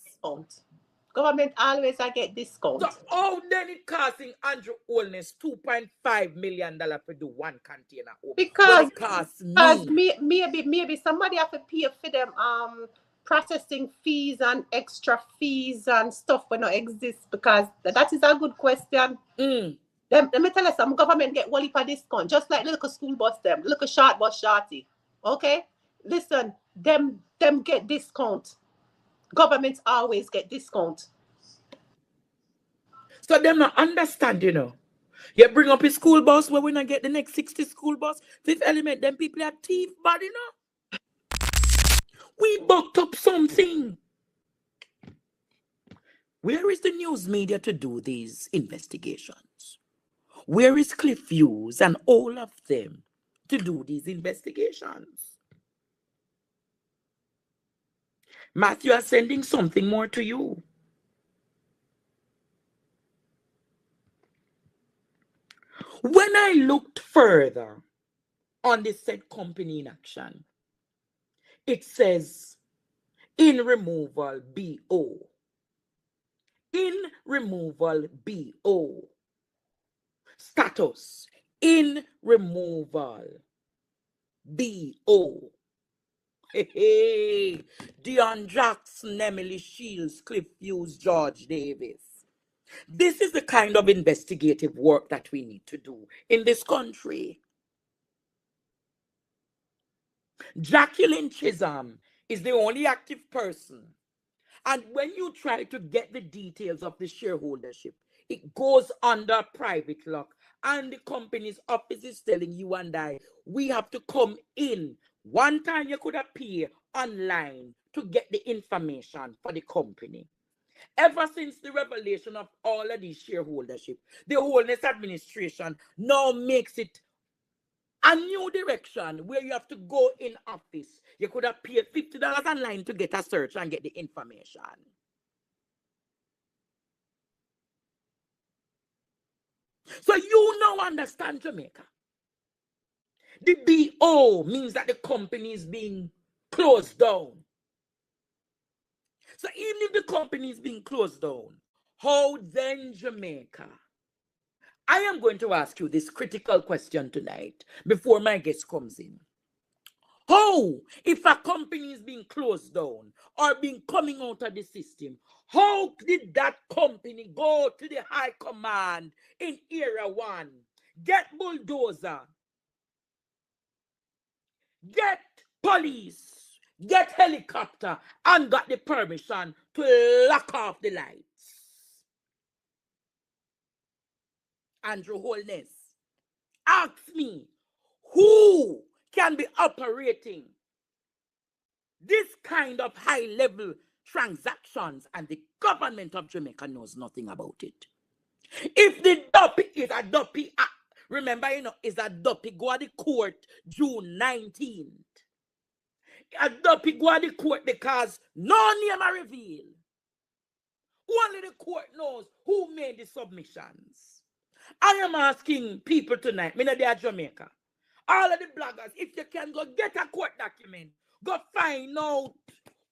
Government always get discount. So how then it costing Andrew Holness $2.5 million to do one container home? Because it costs me. Maybe somebody have to pay for them processing fees and extra fees and stuff when not exist, because that is a good question. Let me tell you, some government get one for discount, just like little school bus them, little short bus shorty. Okay? Listen, them get discount. Governments always get discount. So them not understand, you know. You bring up a school bus where we not get the next 60 school bus. Fifth element, them people are thief bad, you know. We bucked up something. Where is the news media to do these investigations? Where is Cliff Hughes and all of them to do these investigations? Matthew is sending something more to you. When I looked further on the said company in action, it says in removal BO. In removal BO. Status in removal BO. Hey, Dion Jackson, Emily Shields, Cliff Hughes, George Davis. This is the kind of investigative work that we need to do in this country. Jacqueline Chisholm is the only active person. And when you try to get the details of the shareholdership, it goes under private lock. And the company's office is telling you and I, we have to come in. One time you could appear online to get the information for the company. Ever since the revelation of all of these shareholdership, the Holness administration now makes it a new direction where you have to go in office. You could have paid $50 online to get a search and get the information. So you now understand Jamaica. The BO means that the company is being closed down. So even if the company is being closed down, how then Jamaica? I am going to ask you this critical question tonight before my guest comes in. How, if a company is being closed down or being coming out of the system, how did that company go to the high command in Area 1, get bulldozer, get police, get helicopter, and got the permission to lock off the lights? Andrew Holness, ask me, who can be operating this kind of high-level transactions and the government of Jamaica knows nothing about it? If the duppy is a duppy, remember, is a duppy go to the court June 19th. A duppy go to the court because no name are revealed. Only the court knows who made the submissions. I am asking people tonight, me know they are Jamaica, all of the bloggers, if you can go get a court document, go find out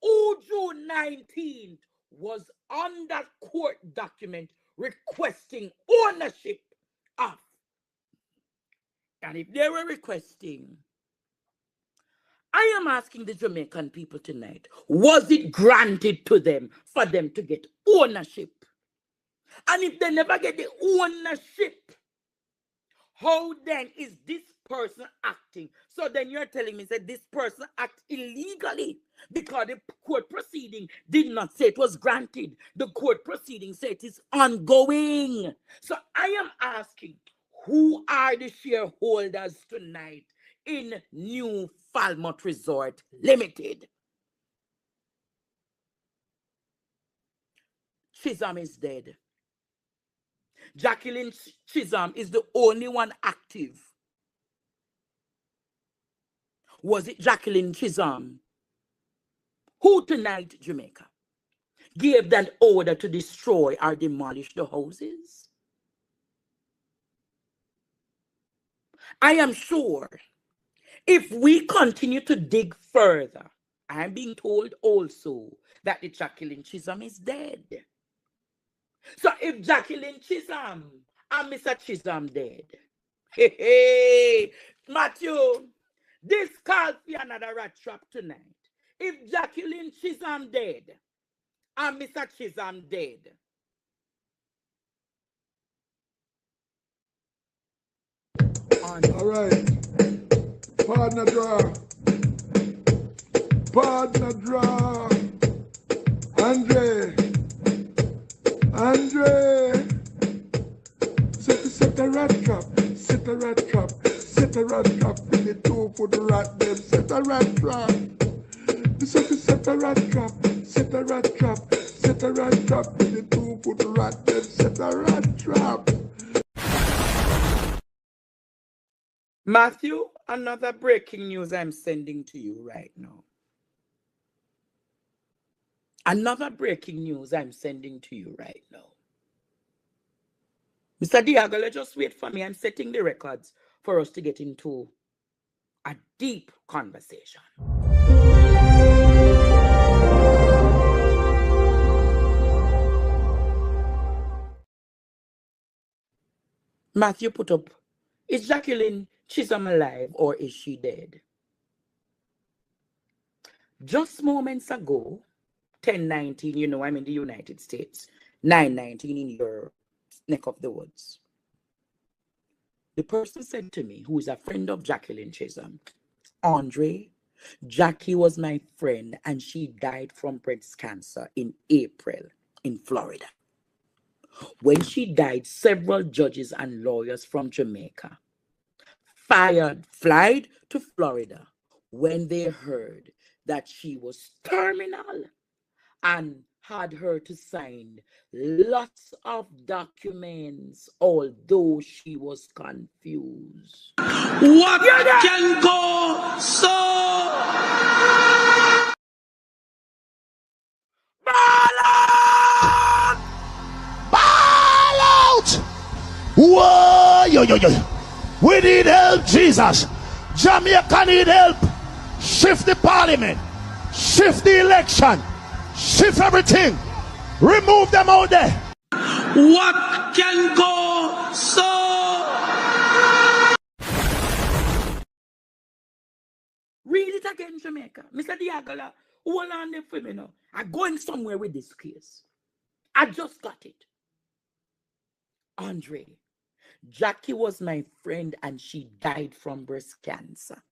who June 19th was on that court document requesting ownership of. And if they were requesting, I am asking the Jamaican people tonight, was it granted to them for them to get ownership? And if they never get the ownership, how then is this person acting? So then you're telling me that this person acts illegally because the court proceeding did not say it was granted. The court proceeding said it is ongoing. So I am asking, who are the shareholders tonight in New Falmouth Resort Limited? Chisholm is dead. Jacqueline Chisholm is the only one active. Was it Jacqueline Chisholm? Who tonight, Jamaica? gave that order to destroy or demolish the houses? I am sure if we continue to dig further, I'm being told also that the Jacqueline Chisholm is dead. So if Jacqueline Chisholm and Mr. Chisholm dead, hey, Matthew, this calls for another rat trap tonight. If Jacqueline Chisholm dead and Mr. Chisholm dead, all right. Partner draw. Partner draw. Andre. Set a rat trap. Set a rat trap. Set a rat trap. In the two for the rat them. Set a rat trap. Set a rat trap. Set a rat trap. Set a rat trap. In the two for the rat them. Set a rat trap. Matthew, another breaking news I'm sending to you right now. Another breaking news I'm sending to you right now. Mr. Diago, let's just wait for me. I'm setting the records for us to get into a deep conversation. Matthew put up, is Jacqueline Chisholm alive or is she dead? Just moments ago, 10:19, you know, I'm in the United States, 9:19 in your neck of the woods. The person said to me, who is a friend of Jacqueline Chisholm, Andre, Jackie was my friend and she died from breast cancer in April in Florida. When she died, several judges and lawyers from Jamaica flied to Florida when they heard that she was terminal and had her to sign lots of documents, although she was confused. What can go so? Ball out! Whoa, yo. We need help, Jesus. Jamaica need help. Shift the parliament. Shift the election. Shift everything. Remove them out there. What can go so? Read it again, Jamaica. Mr. Diagola, hold on there for me now. I'm going somewhere with this case. I just got it. Andre, Jackie was my friend and she died from breast cancer.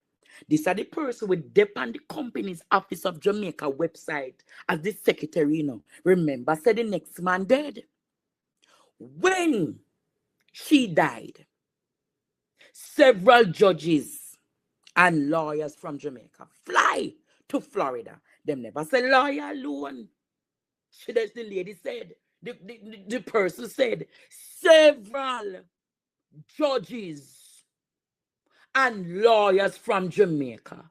These are the person with dep on the company's Office of Jamaica website as the secretary, you know. Remember, said the next man dead. When she died, several judges and lawyers from Jamaica fly to Florida. Them never say lawyer alone. The lady said, the person said, several judges and lawyers from Jamaica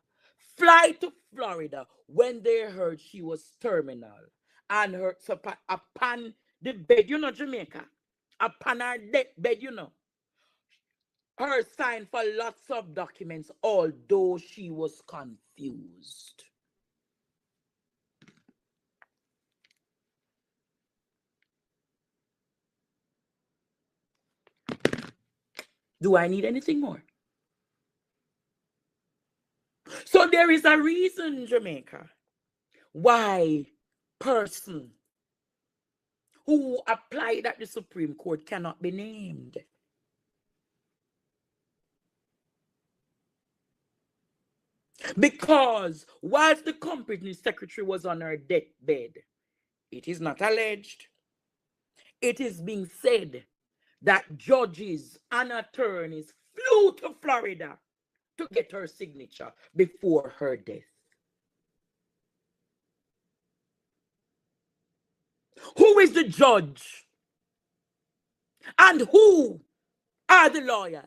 fly to Florida when they heard she was terminal. And her so upon the bed, you know, Jamaica, upon her bed, you know, her signed for lots of documents, although she was confused. Do I need anything more? So there is a reason, Jamaica, why person who applied at the Supreme Court cannot be named. Because whilst the company secretary was on her deathbed, it is not alleged, it is being said that judges and attorneys flew to Florida to get her signature before her death. Who is the judge? And who are the lawyers?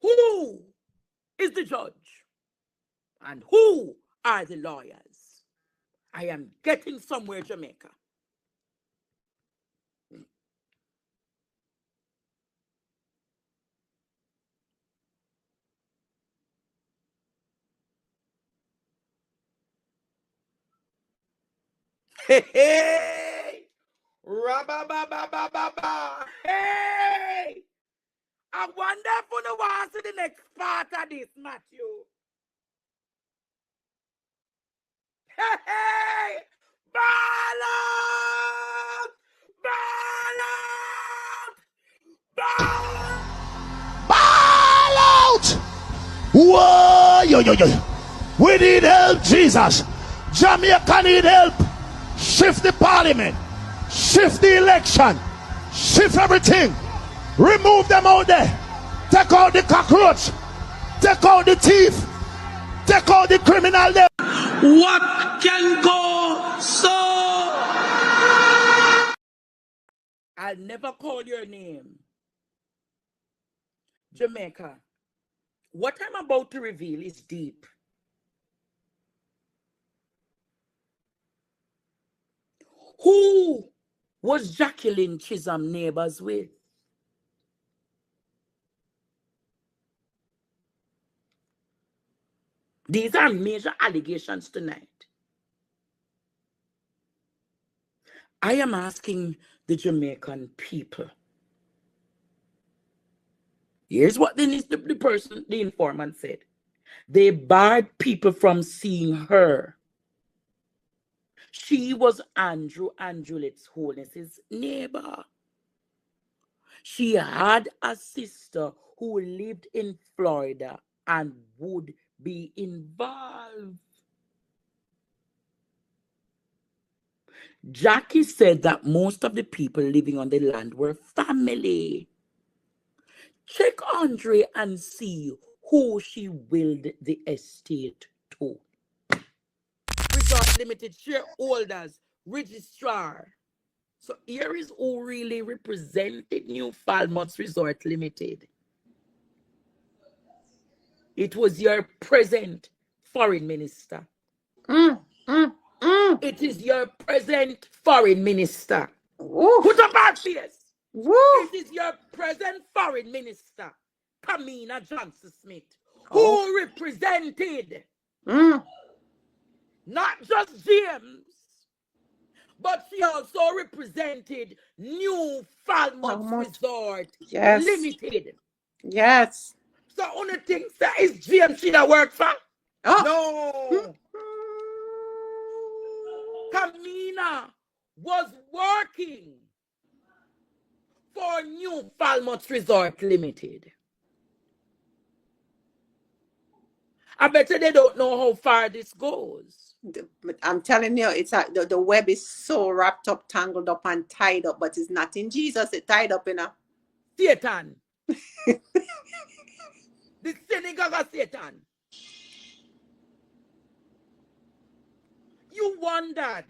Who is the judge? And who are the lawyers? I am getting somewhere, Jamaica. Hey, hey, rabba-ba-ba-ba-ba-ba. Hey, I wonder if you want to see the next part of this, Matthew. Hey, hey, ball out, ball out, Ball out! Whoa, yo, yo, yo. We need help, Jesus. Jamaica need help. Shift the parliament. Shift the election. Shift everything. Remove them out there. Take out the cockroach. Take out the thief. Take out the criminal there. What can go so? I'll never call your name. Jamaica, what I'm about to reveal is deep. Who was Jacqueline Chisholm neighbors with? These are major allegations tonight. I am asking the Jamaican people. Here's what the informant said. They barred people from seeing her. She was Andrew and Juliet's Holiness's neighbor. She had a sister who lived in Florida and would be involved. Jackie said that most of the people living on the land were family. Check Andre and see who she willed the estate to. Resort Limited shareholders, registrar. So here is who really represented New Falmouth Resort Limited. It was your present foreign minister. It is your present foreign minister. Put up our face. It is your present foreign minister, Kamina Johnson-Smith, who represented not just James, but she also represented New Falmouth Resort Limited. Yes. So only thing that is James she that work for? No. Kamina was working for New Falmouth Resort Limited. I bet you they don't know how far this goes. I'm telling you, it's the web is so wrapped up, tangled up, and tied up, but it's not in Jesus. It's tied up in a Satan. The synagogue of Satan. You wondered.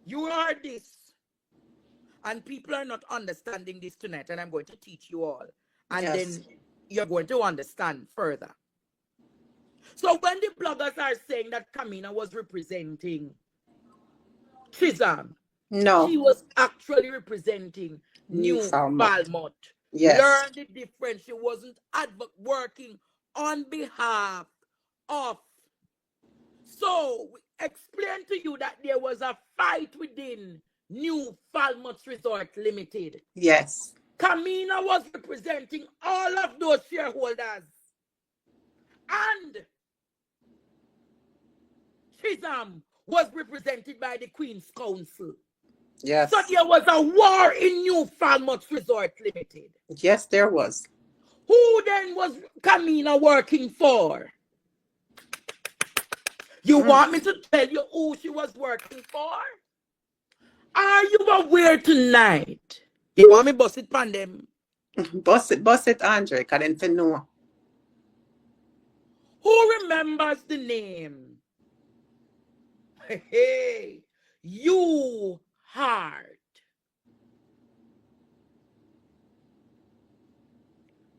You heard this. And people are not understanding this tonight, and I'm going to teach you all. And then you're going to understand further. So when the bloggers are saying that Kamina was representing Chisholm, no, she was actually representing New Falmouth. Yes. Learn the difference. She wasn't working on behalf of. So we explained to you that there was a fight within New Falmouth Resort Limited. Yes. Kamina was representing all of those shareholders. And Chisholm was represented by the Queen's Council. Yes. So there was a war in New Falmouth Resort Limited. Yes, there was. Who then was Kamina working for? You want me to tell you who she was working for? Are you aware tonight? You want me to bust it on them? Bust it, Andre, because I didn't know. Who remembers the name? Hey, you heart.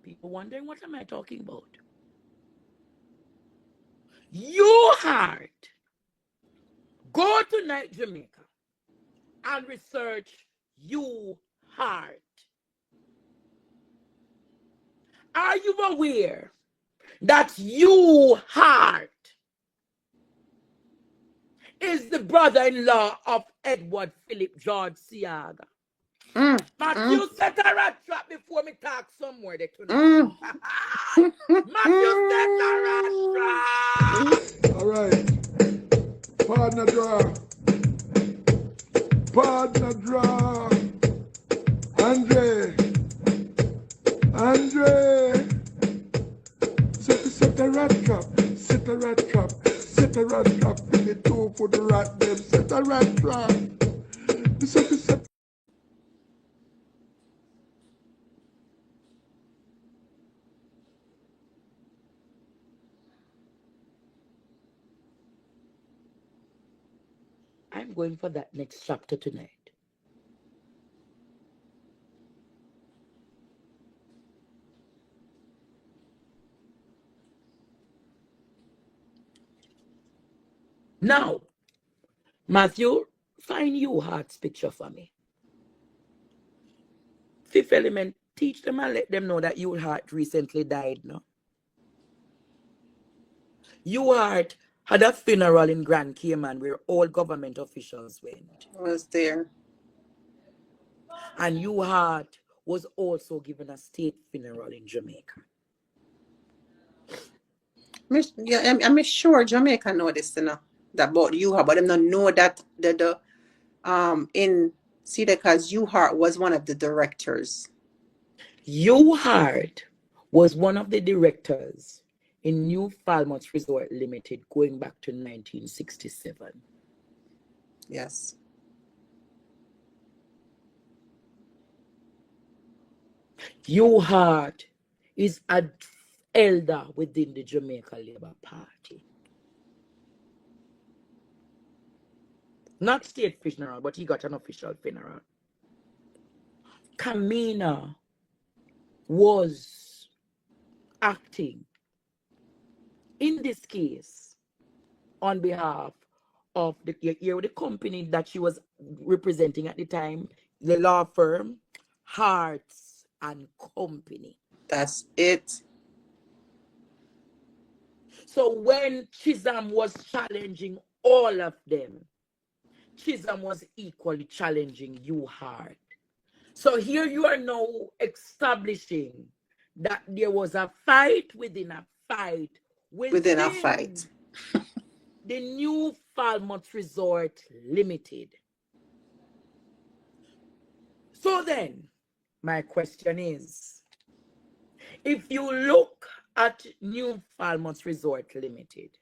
People wondering, what am I talking about? You heart Go to Jamaica and research you heart. Are you aware that you heart is the brother-in-law of Edward Philip George Siaga? Matthew set a rat trap before me talk somewhere they tonight. Matthew set a rat trap. All right. Partner draw. Partner draw. Andre. Set a rat trap. Set a rat trap. Set a rat trap. Fill it two for the rat them. Set a rat trap. Set. I'm going for that next chapter tonight. Now, Matthew, find you heart's picture for me. Fifth element, teach them and let them know that you heart recently died, no? You heart had a funeral in Grand Cayman where all government officials went. I was there. And you heart was also given a state funeral in Jamaica. I'm sure Jamaica know this, you know, that about you heart, but them not know that the in because you heart was one of the directors. You heart was one of the directors in New Falmouth Resort Limited going back to 1967. Yes. You heart is an elder within the Jamaica Labour Party. Not state funeral, but he got an official funeral. Kamina was acting in this case on behalf of the company that she was representing at the time, the law firm Hearts and Company. That's it. So when Chisholm was challenging all of them, Chisholm was equally challenging you hard. So here you are now establishing that there was a fight within a fight within a fight. The New Falmouth Resort Limited. So then, my question is, if you look at New Falmouth Resort Limited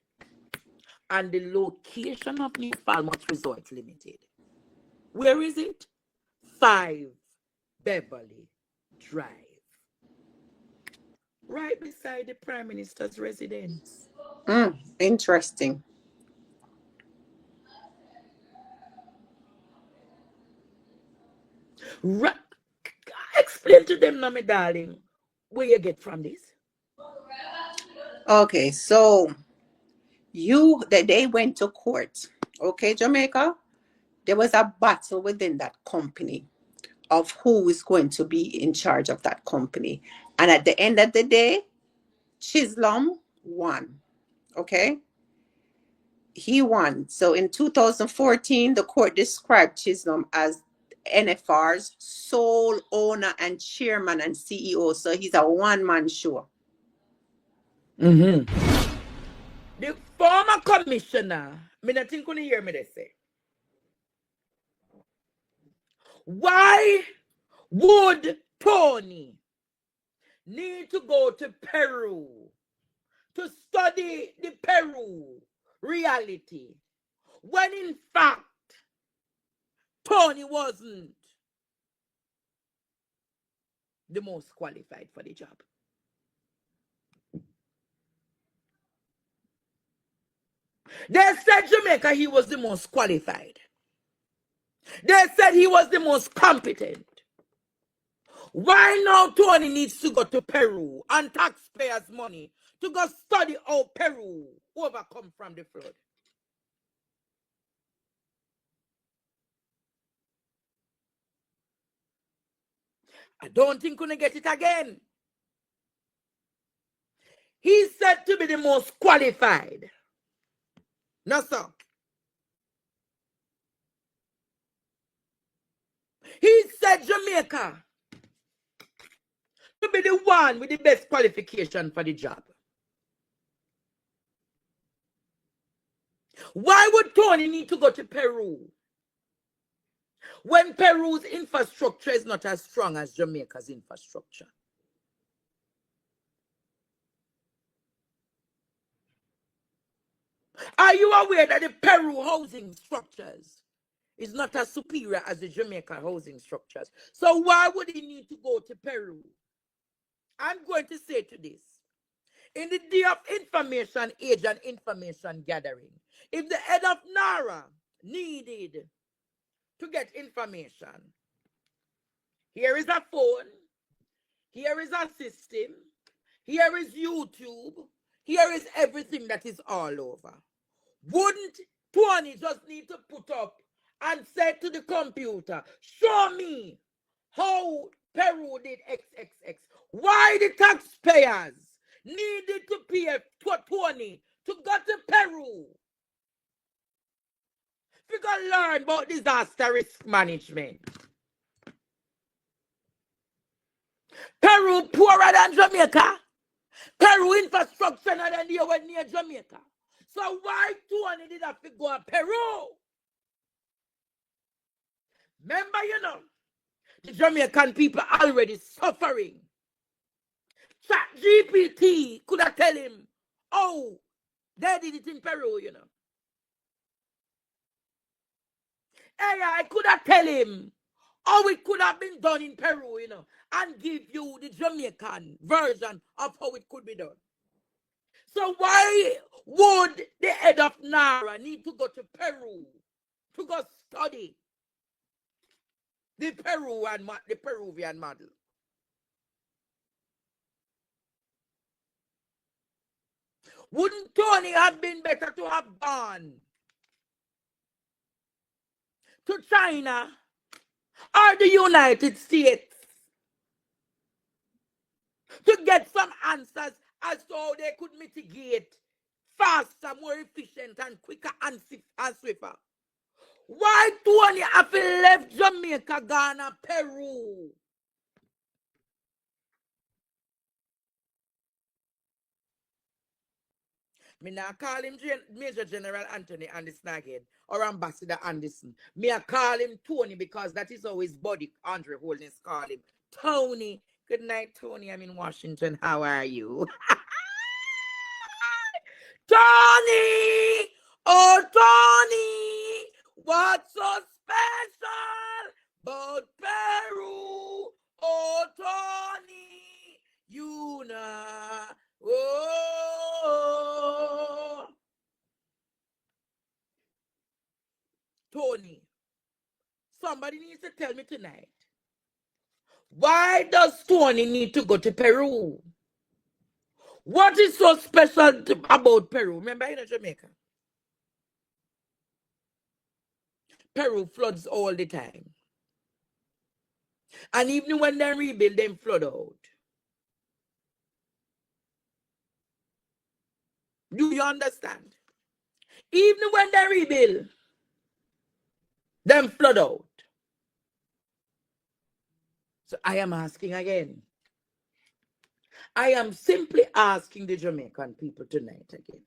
and the location of New Falmouth Resort Limited, where is it? 5 Beverly Drive. Right beside the Prime Minister's residence. Interesting. Right. Explain to them now, my darling, where you get from this. Okay, so they went to court. Okay, Jamaica, there was a battle within that company of who is going to be in charge of that company. And at the end of the day, Chisholm won. Okay? He won. So in 2014, the court described Chisholm as NFR's sole owner and chairman and CEO. So he's a one-man show. The former commissioner, I don't think you hear me they say. Why would Tony need to go to Peru to study the Peru reality when in fact Tony wasn't the most qualified for the job? They said Jamaica he was the most qualified. They said he was the most competent. Why now Tony needs to go to Peru and taxpayers' money to go study how Peru overcome from the flood? I don't think we're going to get it again. He's said to be the most qualified. No, sir. He said Jamaica to be the one with the best qualification for the job. Why would Tony need to go to Peru when Peru's infrastructure is not as strong as Jamaica's infrastructure? Are you aware that the Peru housing structures is not as superior as the Jamaica housing structures? So why would he need to go to Peru? I'm going to say to this. In the day of information age and information gathering, if the head of NARA needed to get information, here is a phone, here is a system, here is YouTube, here is everything that is all over. Wouldn't Tony just need to put up and say to the computer, show me how Peru did XXX? Why the taxpayers needed to pay Tony to go to Peru? We gotta learn about disaster risk management. Peru poorer than Jamaica. Peru infrastructure not anywhere near Jamaica. So why Tony did have to go to Peru? Remember, you know, the Jamaican people already suffering. ChatGPT could have tell him, oh, they did it in Peru, you know. AI could have tell him, oh, it could have been done in Peru, you know, and give you the Jamaican version of how it could be done. So why would the head of NARA need to go to Peru to go study the Peruvian model? Wouldn't Tony have been better to have gone to China or the United States to get some answers as to how they could mitigate faster, more efficient, and quicker and swifter? Why Tony have left Jamaica, Ghana, Peru? Me not call him Major General Anthony Anderson again or Ambassador Anderson. Me I call him Tony because that is how his body Andre Holness call him. Tony. Good night, Tony. I'm in Washington. How are you? Tony! Oh, Tony! What's so special about Peru? Oh, Tony! You know. Oh, Tony, somebody needs to tell me tonight. Why does Tony need to go to Peru? What is so special about Peru? Remember in Jamaica? Peru floods all the time. And even when they rebuild, them flood out. Do you understand? Even when they rebuild, them flood out. So I am asking again. I am simply asking the Jamaican people tonight again.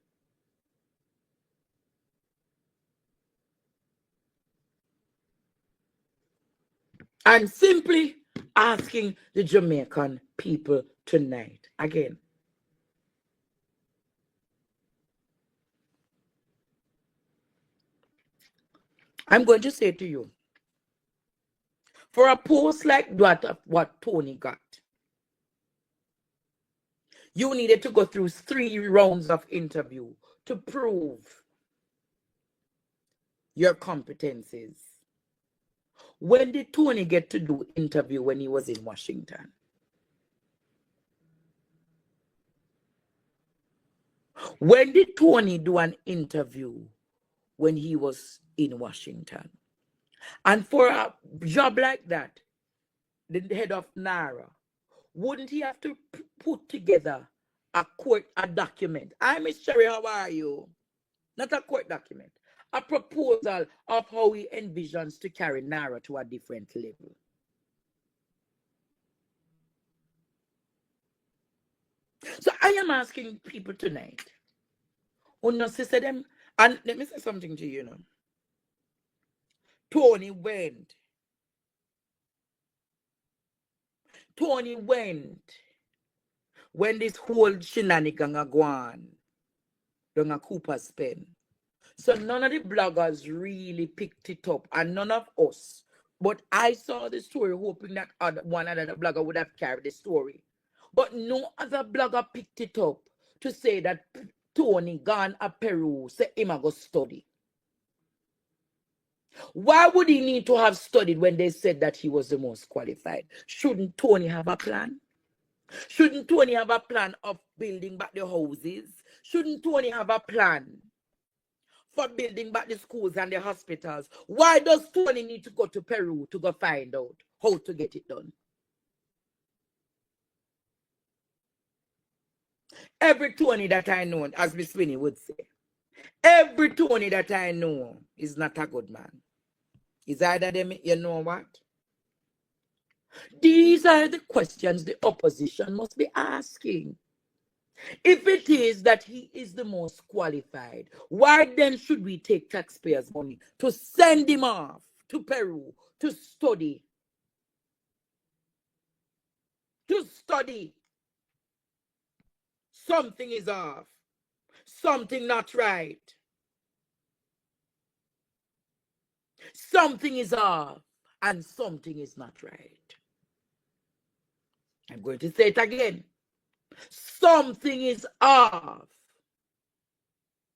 I'm simply asking the Jamaican people tonight again. I'm going to say to you, for a post like that of what Tony got, you needed to go through 3 rounds of interview to prove your competencies. When did Tony get to do interview when he was in Washington? When did Tony do an interview when he was in Washington? And for a job like that, the head of NARA, wouldn't he have to put together a document? Hi, Miss Sherry, how are you? Not a court document, a proposal of how he envisions to carry NARA to a different level. So I am asking people tonight, and let me say something to you now. Tony went when this whole shenanigan are gone down a Cooper's Pen. So none of the bloggers really picked it up, and none of us. But I saw the story hoping that one other blogger would have carried the story. But no other blogger picked it up to say that Tony gone to Peru, say him a go study. Why would he need to have studied when they said that he was the most qualified? Shouldn't Tony have a plan? Shouldn't Tony have a plan of building back the houses? Shouldn't Tony have a plan for building back the schools and the hospitals? Why does Tony need to go to Peru to go find out how to get it done? Every Tony that I know, as Miss Winnie would say, every Tony that I know is not a good man. Is either them, you know what? These are the questions the opposition must be asking. If it is that he is the most qualified, why then should we take taxpayers' money to send him off to Peru to study? To study. Something is off. Something not right. Something is off and something is not right. I'm going to say it again. Something is off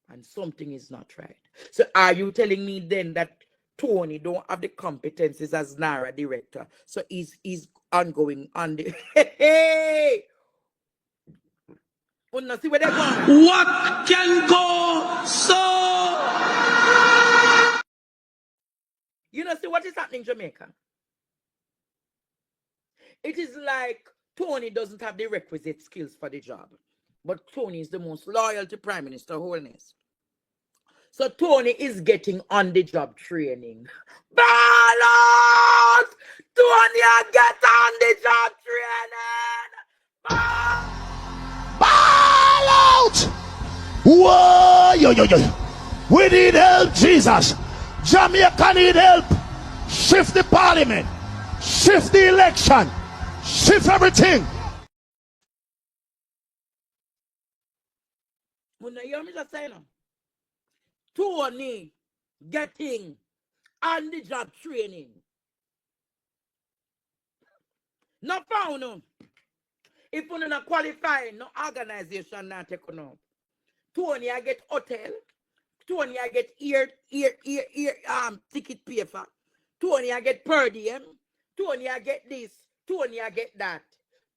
and something is not right. So are you telling me then that Tony don't have the competencies as NARA director? So he's ongoing on the hey. See where they're going. What can go so? You know, see what is happening in Jamaica? It is like Tony doesn't have the requisite skills for the job. But Tony is the most loyal to Prime Minister Holness. So Tony is getting on-the-job training. Balance! Tony get on-the-job training! Ball out! Whoa! Yo. We need help, Jesus. Jamaica need help. Shift the parliament. Shift the election. Shift everything. When you hear me just say no, Tony getting on-the-job training. Not found no. If you're not qualifying, no organization not take on up. Tony, I get hotel. Tony, I get ear ticket paper. Tony, I get per diem. Tony, I get this. Tony, I get that.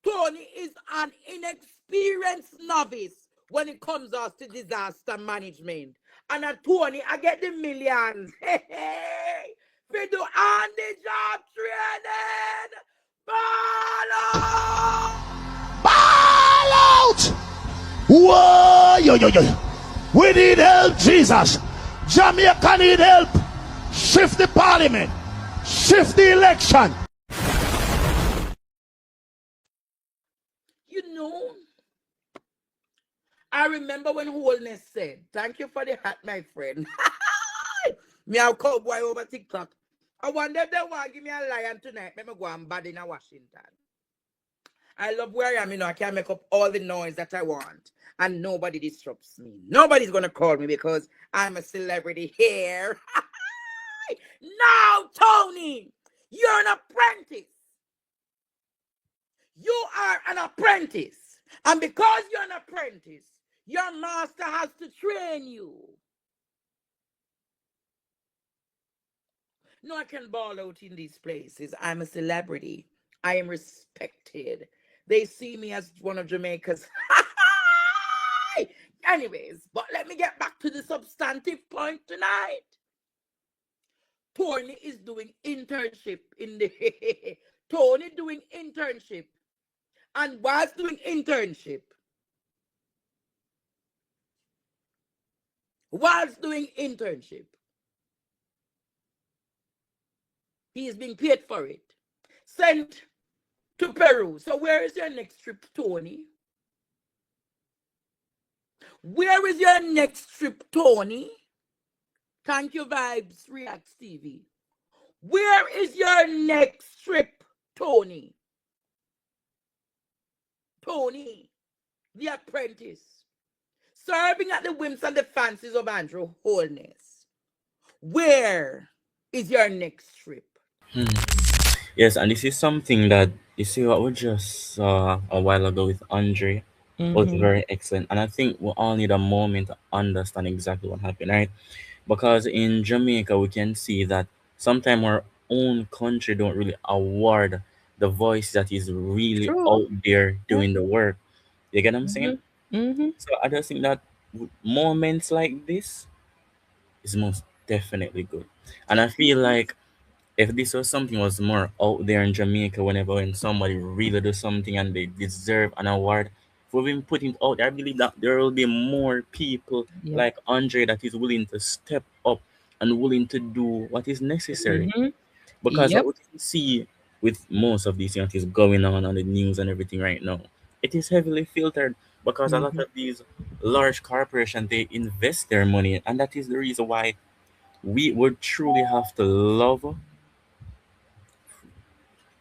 Tony is an inexperienced novice when it comes out to disaster management. And at Tony, I get the millions. Hey, we do on the job training. Ball out! Ball out! Whoa! Yo. We need help, Jesus. Jamaica need help. Shift the parliament. Shift the election. You know, I remember when Holness said, thank you for the hat, my friend. Me a cowboy over TikTok. I wonder if they want to give me a lion tonight. Let me go and bad in Washington. I love where I am, you know. I can make up all the noise that I want. And nobody disrupts me. Nobody's going to call me because I'm a celebrity here. Now, Tony, you're an apprentice. You are an apprentice. And because you're an apprentice, your master has to train you. No, I can ball out in these places. I'm a celebrity. I am respected. They see me as one of Jamaica's. Anyways, but let me get back to the substantive point tonight. Tony is doing internship in the Tony doing internship. And whilst doing internship, he is being paid for it. Sent to Peru. So where is your next trip, Tony? Where is your next trip, Tony? Thank you, Vibes Reacts TV. Where is your next trip, Tony? Tony, the apprentice, serving at the whims and the fancies of Andrew Holness. Where is your next trip? Yes, and this is something that you see what we just saw a while ago with Andre was very excellent. And I think we all need a moment to understand exactly what happened, right? Because in Jamaica we can see that sometimes our own country don't really award the voice that is really out there doing the work. You get what I'm saying? So I just think that moments like this is most definitely good. And I feel like if this was something was more out there in Jamaica, whenever when somebody really do something and they deserve an award, if we've been putting it out there, I believe that there will be more people like Andre that is willing to step up and willing to do what is necessary. Because what we can see with most of these things going on the news and everything right now, it is heavily filtered because a lot of these large corporations they invest their money, and that is the reason why we would truly have to love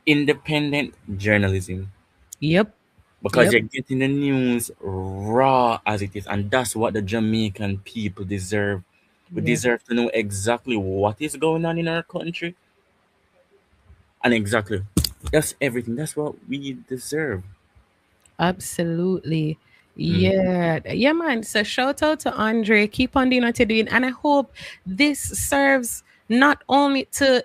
independent journalism. Because you're getting the news raw as it is, and that's what the Jamaican people deserve. We deserve to know exactly what is going on in our country. And exactly, that's everything. That's what we deserve. Absolutely. Yeah, man. So shout out to Andre. Keep on doing what you're doing, and I hope this serves not only to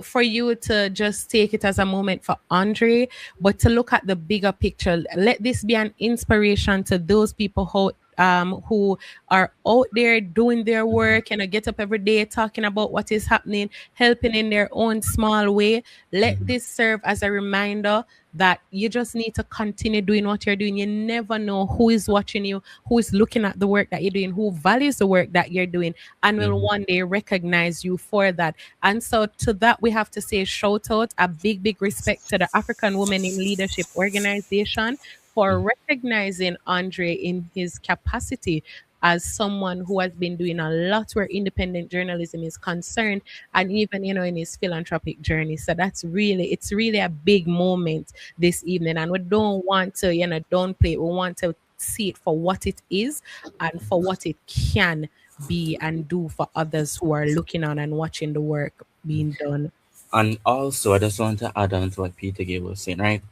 for you to just take it as a moment for Andre, but to look at the bigger picture. Let this be an inspiration to those people who are out there doing their work and get up every day talking about what is happening, helping in their own small way. Let this serve as a reminder that you just need to continue doing what you're doing. You never know who is watching you, who is looking at the work that you're doing, who values the work that you're doing, and will one day recognize you for that. And so to that, we have to say shout out, a big respect to the African Women in Leadership Organization for recognizing Andre in his capacity as someone who has been doing a lot where independent journalism is concerned, and even in his philanthropic journey. So it's really a big moment this evening, and we don't want to downplay it. We want to see it for what it is and for what it can be and do for others who are looking on and watching the work being done. And also, I just want to add on to what Peter Gay was saying, right?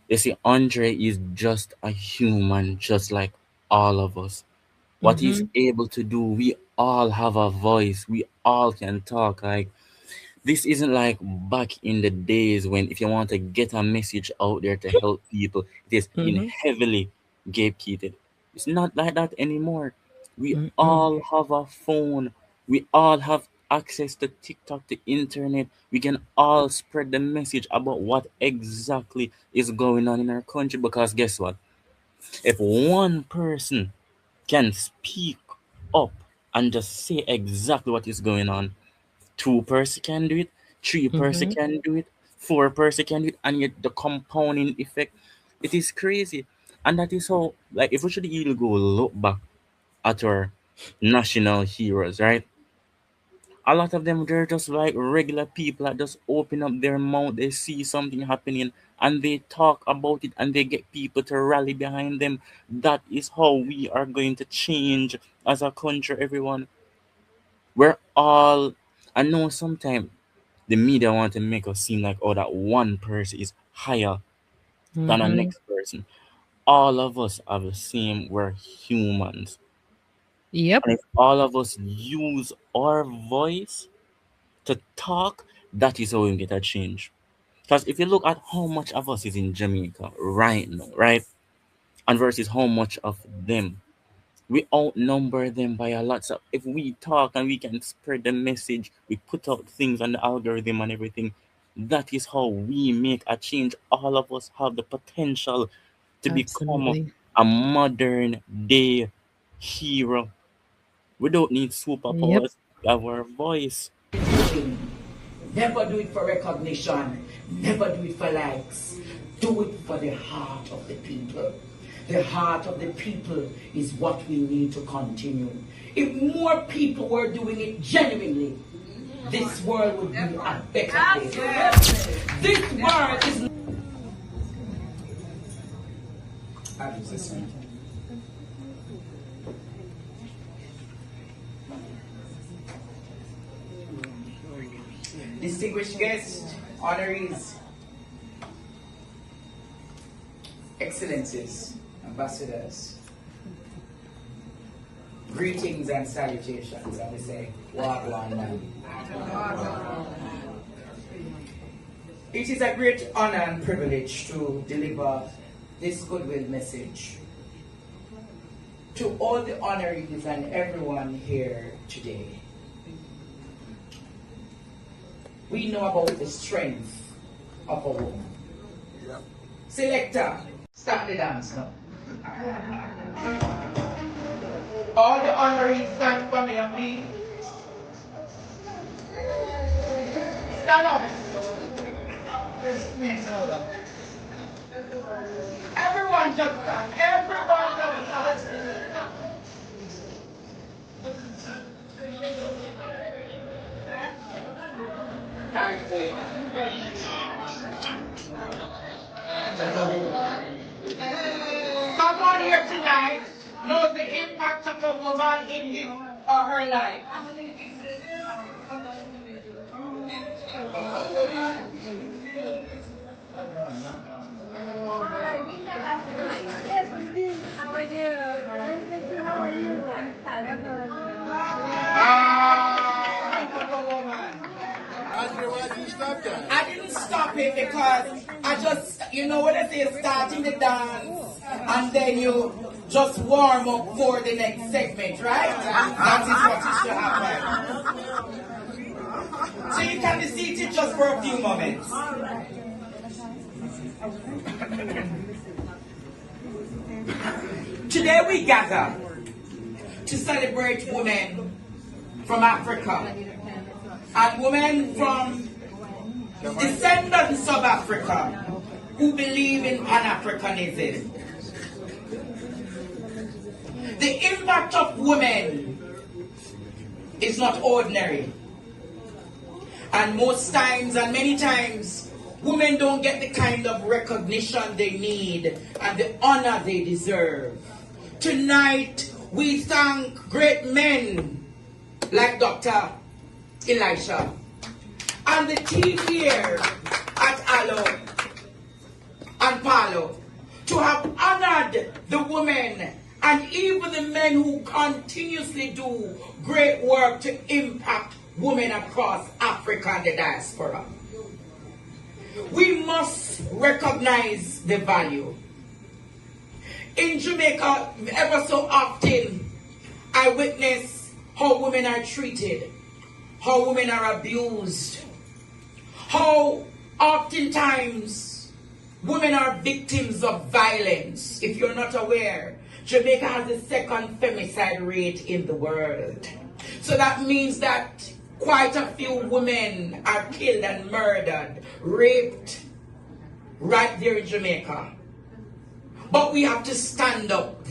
You see, Andre is just a human, just like all of us. What he's able to do, we all have a voice. We all can talk. Like, this isn't like back in the days when if you want to get a message out there to help people, it is in heavily gatekeeped. It's not like that anymore. We all have a phone. We all have access to TikTok, the internet. We can all spread the message about what exactly is going on in our country. Because guess what? If one person can speak up and just say exactly what is going on, two person can do it, three person can do it, four person can do it, and yet the compounding effect, it is crazy. And that is how, like, if we should even go look back at our national heroes, right? A lot of them, they're just like regular people that just open up their mouth, they see something happening, and they talk about it, and they get people to rally behind them. That is how we are going to change as a country, everyone. We're all, I know sometimes the media want to make us seem like, oh, that one person is higher than the next person. All of us are the same. We're humans. Yep. And if all of us use our voice to talk, that is how we get a change. Because if you look at how much of us is in Jamaica right now, right? And versus how much of them, we outnumber them by a lot. So if we talk and we can spread the message, we put out things on the algorithm and everything, That is how we make a change. All of us have the potential to become Absolutely. a modern day hero. We don't need superpowers. We have our voice. Never do it for recognition. Never do it for likes. Do it for the heart of the people. The heart of the people is what we need to continue. If more people were doing it genuinely, this world would be a better place. This world is... Distinguished guests, honorees, excellencies, ambassadors, greetings and salutations. I will say, Wagwan. It is a great honor and privilege to deliver this goodwill message to all the honorees and everyone here today. We know about the strength of a woman. Selector, start the dance now. All the honorees stand for me and me. Stand up. Everyone just stand. Everyone just stand. Someone here tonight knows the impact of a woman in his or her life. I didn't stop it because I just, you know what I say, starting the dance and then you just warm up for the next segment, right? That is what it should happen. So you can be seated just for a few moments. Today we gather to celebrate women from Africa and women from descendants of Africa who believe in Pan-Africanism. The impact of women is not ordinary. And most times and many times, women don't get the kind of recognition they need and the honor they deserve. Tonight, we thank great men like Dr. Elisha and the team here at Alo and Palo to have honored the women and even the men who continuously do great work to impact women across Africa and the diaspora. We must recognize the value. In Jamaica, ever so often, I witness how women are treated, how women are abused, how oftentimes women are victims of violence. If you're not aware, Jamaica has the second femicide rate in the world. So that means that quite a few women are killed and murdered, raped, right there in Jamaica. But we have to stand up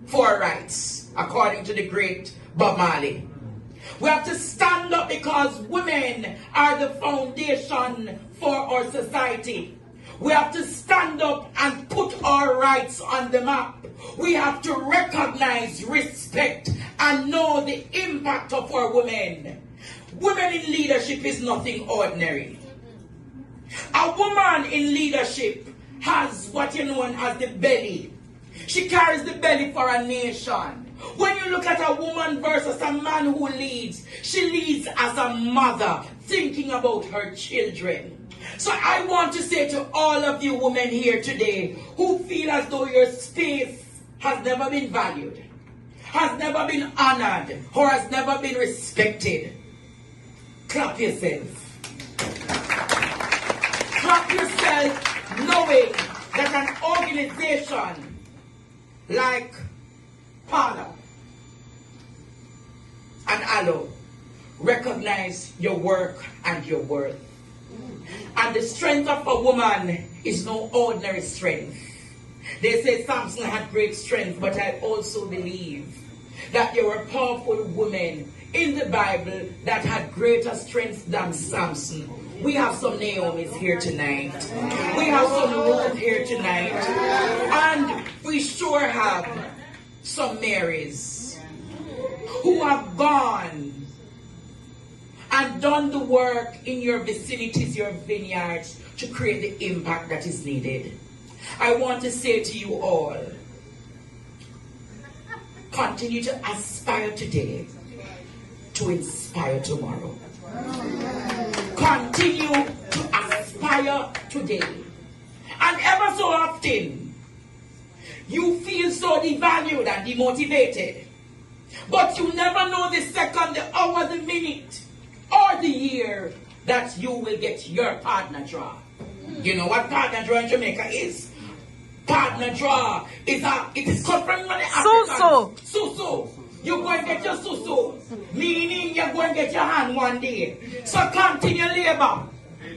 for our rights, according to the great Bob Marley. We have to stand up because women are the foundation for our society. We have to stand up and put our rights on the map. We have to recognize, respect, and know the impact of our women. Women in leadership is nothing ordinary. A woman in leadership has what you know as the belly. She carries the belly for a nation. When you look at a woman versus a man who leads, she leads as a mother, thinking about her children. So I want to say to all of you women here today who feel as though your space has never been valued, has never been honored, or has never been respected, clap yourself. Wrap yourself knowing that an organization like Pana and Alo recognize your work and your worth. And the strength of a woman is no ordinary strength. They say Samson had great strength, but I also believe that there were powerful women in the Bible that had greater strength than Samson. We have some Naomi's here tonight. We have some Ruth here tonight. And we sure have some Marys who have gone and done the work in your vicinities, your vineyards, to create the impact that is needed. I want to say to you all, continue to aspire today to inspire tomorrow. Continue to aspire today. And ever so often, you feel so devalued and demotivated. But you never know the second, the hour, the minute, or the year that you will get your partner draw. You know what partner draw in Jamaica is? Partner draw is it is come from the Africans. Susu. You're going to get your susu. Meaning you're going to get your hand one day. So continue labor.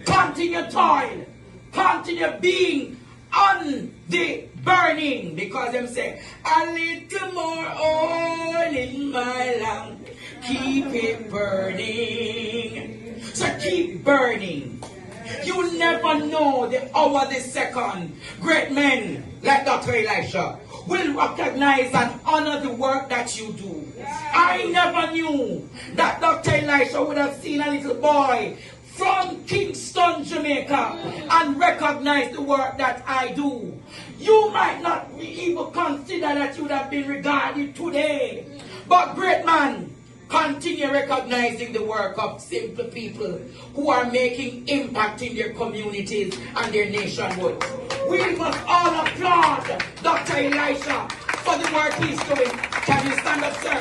Continue toil. Continue being on the burning. Because them say, a little more oil in my lamp. Keep it burning. So keep burning. You never know the hour, the second. Great men like Dr. Elisha will recognize and honor the work that you do. I never knew that Dr. Elisha would have seen a little boy from Kingston, Jamaica, and recognize the work that I do. You might not even consider that you would have been regarded today. But great man, continue recognizing the work of simple people who are making impact in their communities and their nationhood. We must all applaud Dr. Elisha for the work he's doing. Can you stand up, sir?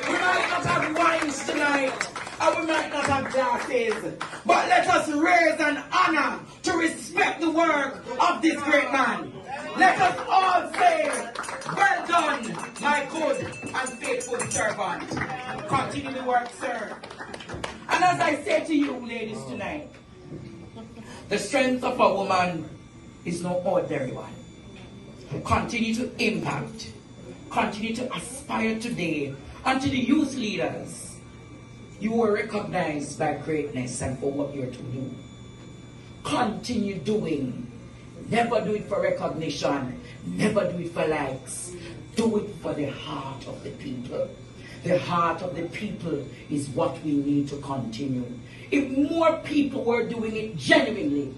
We might not have wines tonight, and we might not have glasses, but let us raise an honor to respect the work of this great man. Let us all say, well done, my good and faithful servant. Continue the work, sir. And as I say to you, ladies, tonight, the strength of a woman is no ordinary one. Continue to impact. Continue to aspire today. And to the youth leaders, you are recognized by greatness and for what you're to do. Continue doing. Never do it for recognition. Never do it for likes. Do it for the heart of the people. The heart of the people is what we need to continue. If more people were doing it genuinely,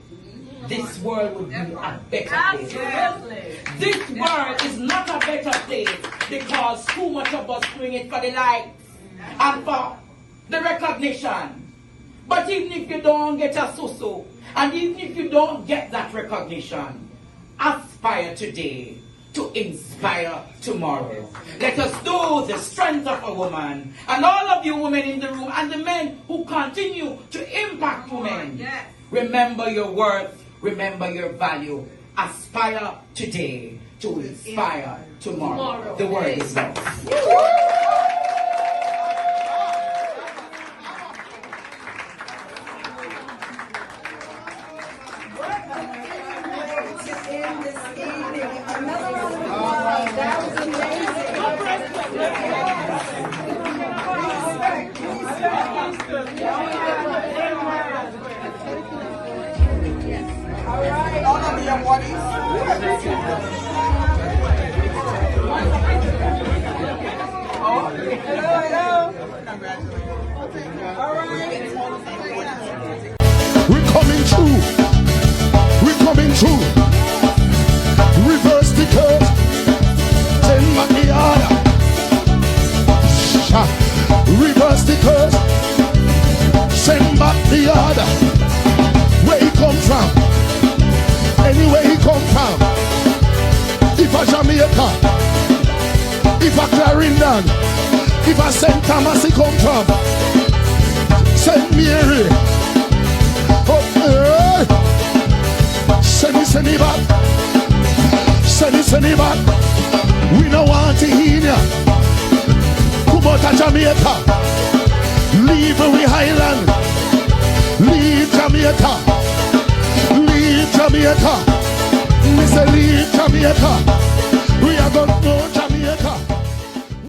this world would be a better place. This world is not a better place because too much of us doing it for the likes and for the recognition. But even if you don't get a so-so, and even if you don't get that recognition, aspire today to inspire tomorrow. Let us know the strength of a woman. And all of you women in the room and the men who continue to impact women, remember your worth, remember your value. Aspire today to inspire tomorrow. The word is yours. We're coming through. We're coming through. Reverse the curve. Send back the order. Reverse the curve. Send back the order. Where he come from? Anywhere he come from. If a Jamaica, if a Clarendon, if a St. Thomas he come from, St. Mary, up send it back. Send it back. We don't want to hear ya. Come out of Jamaica. Leave we Highland. Leave Jamaica. Leave Jamaica. Mr. Leave Jamaica.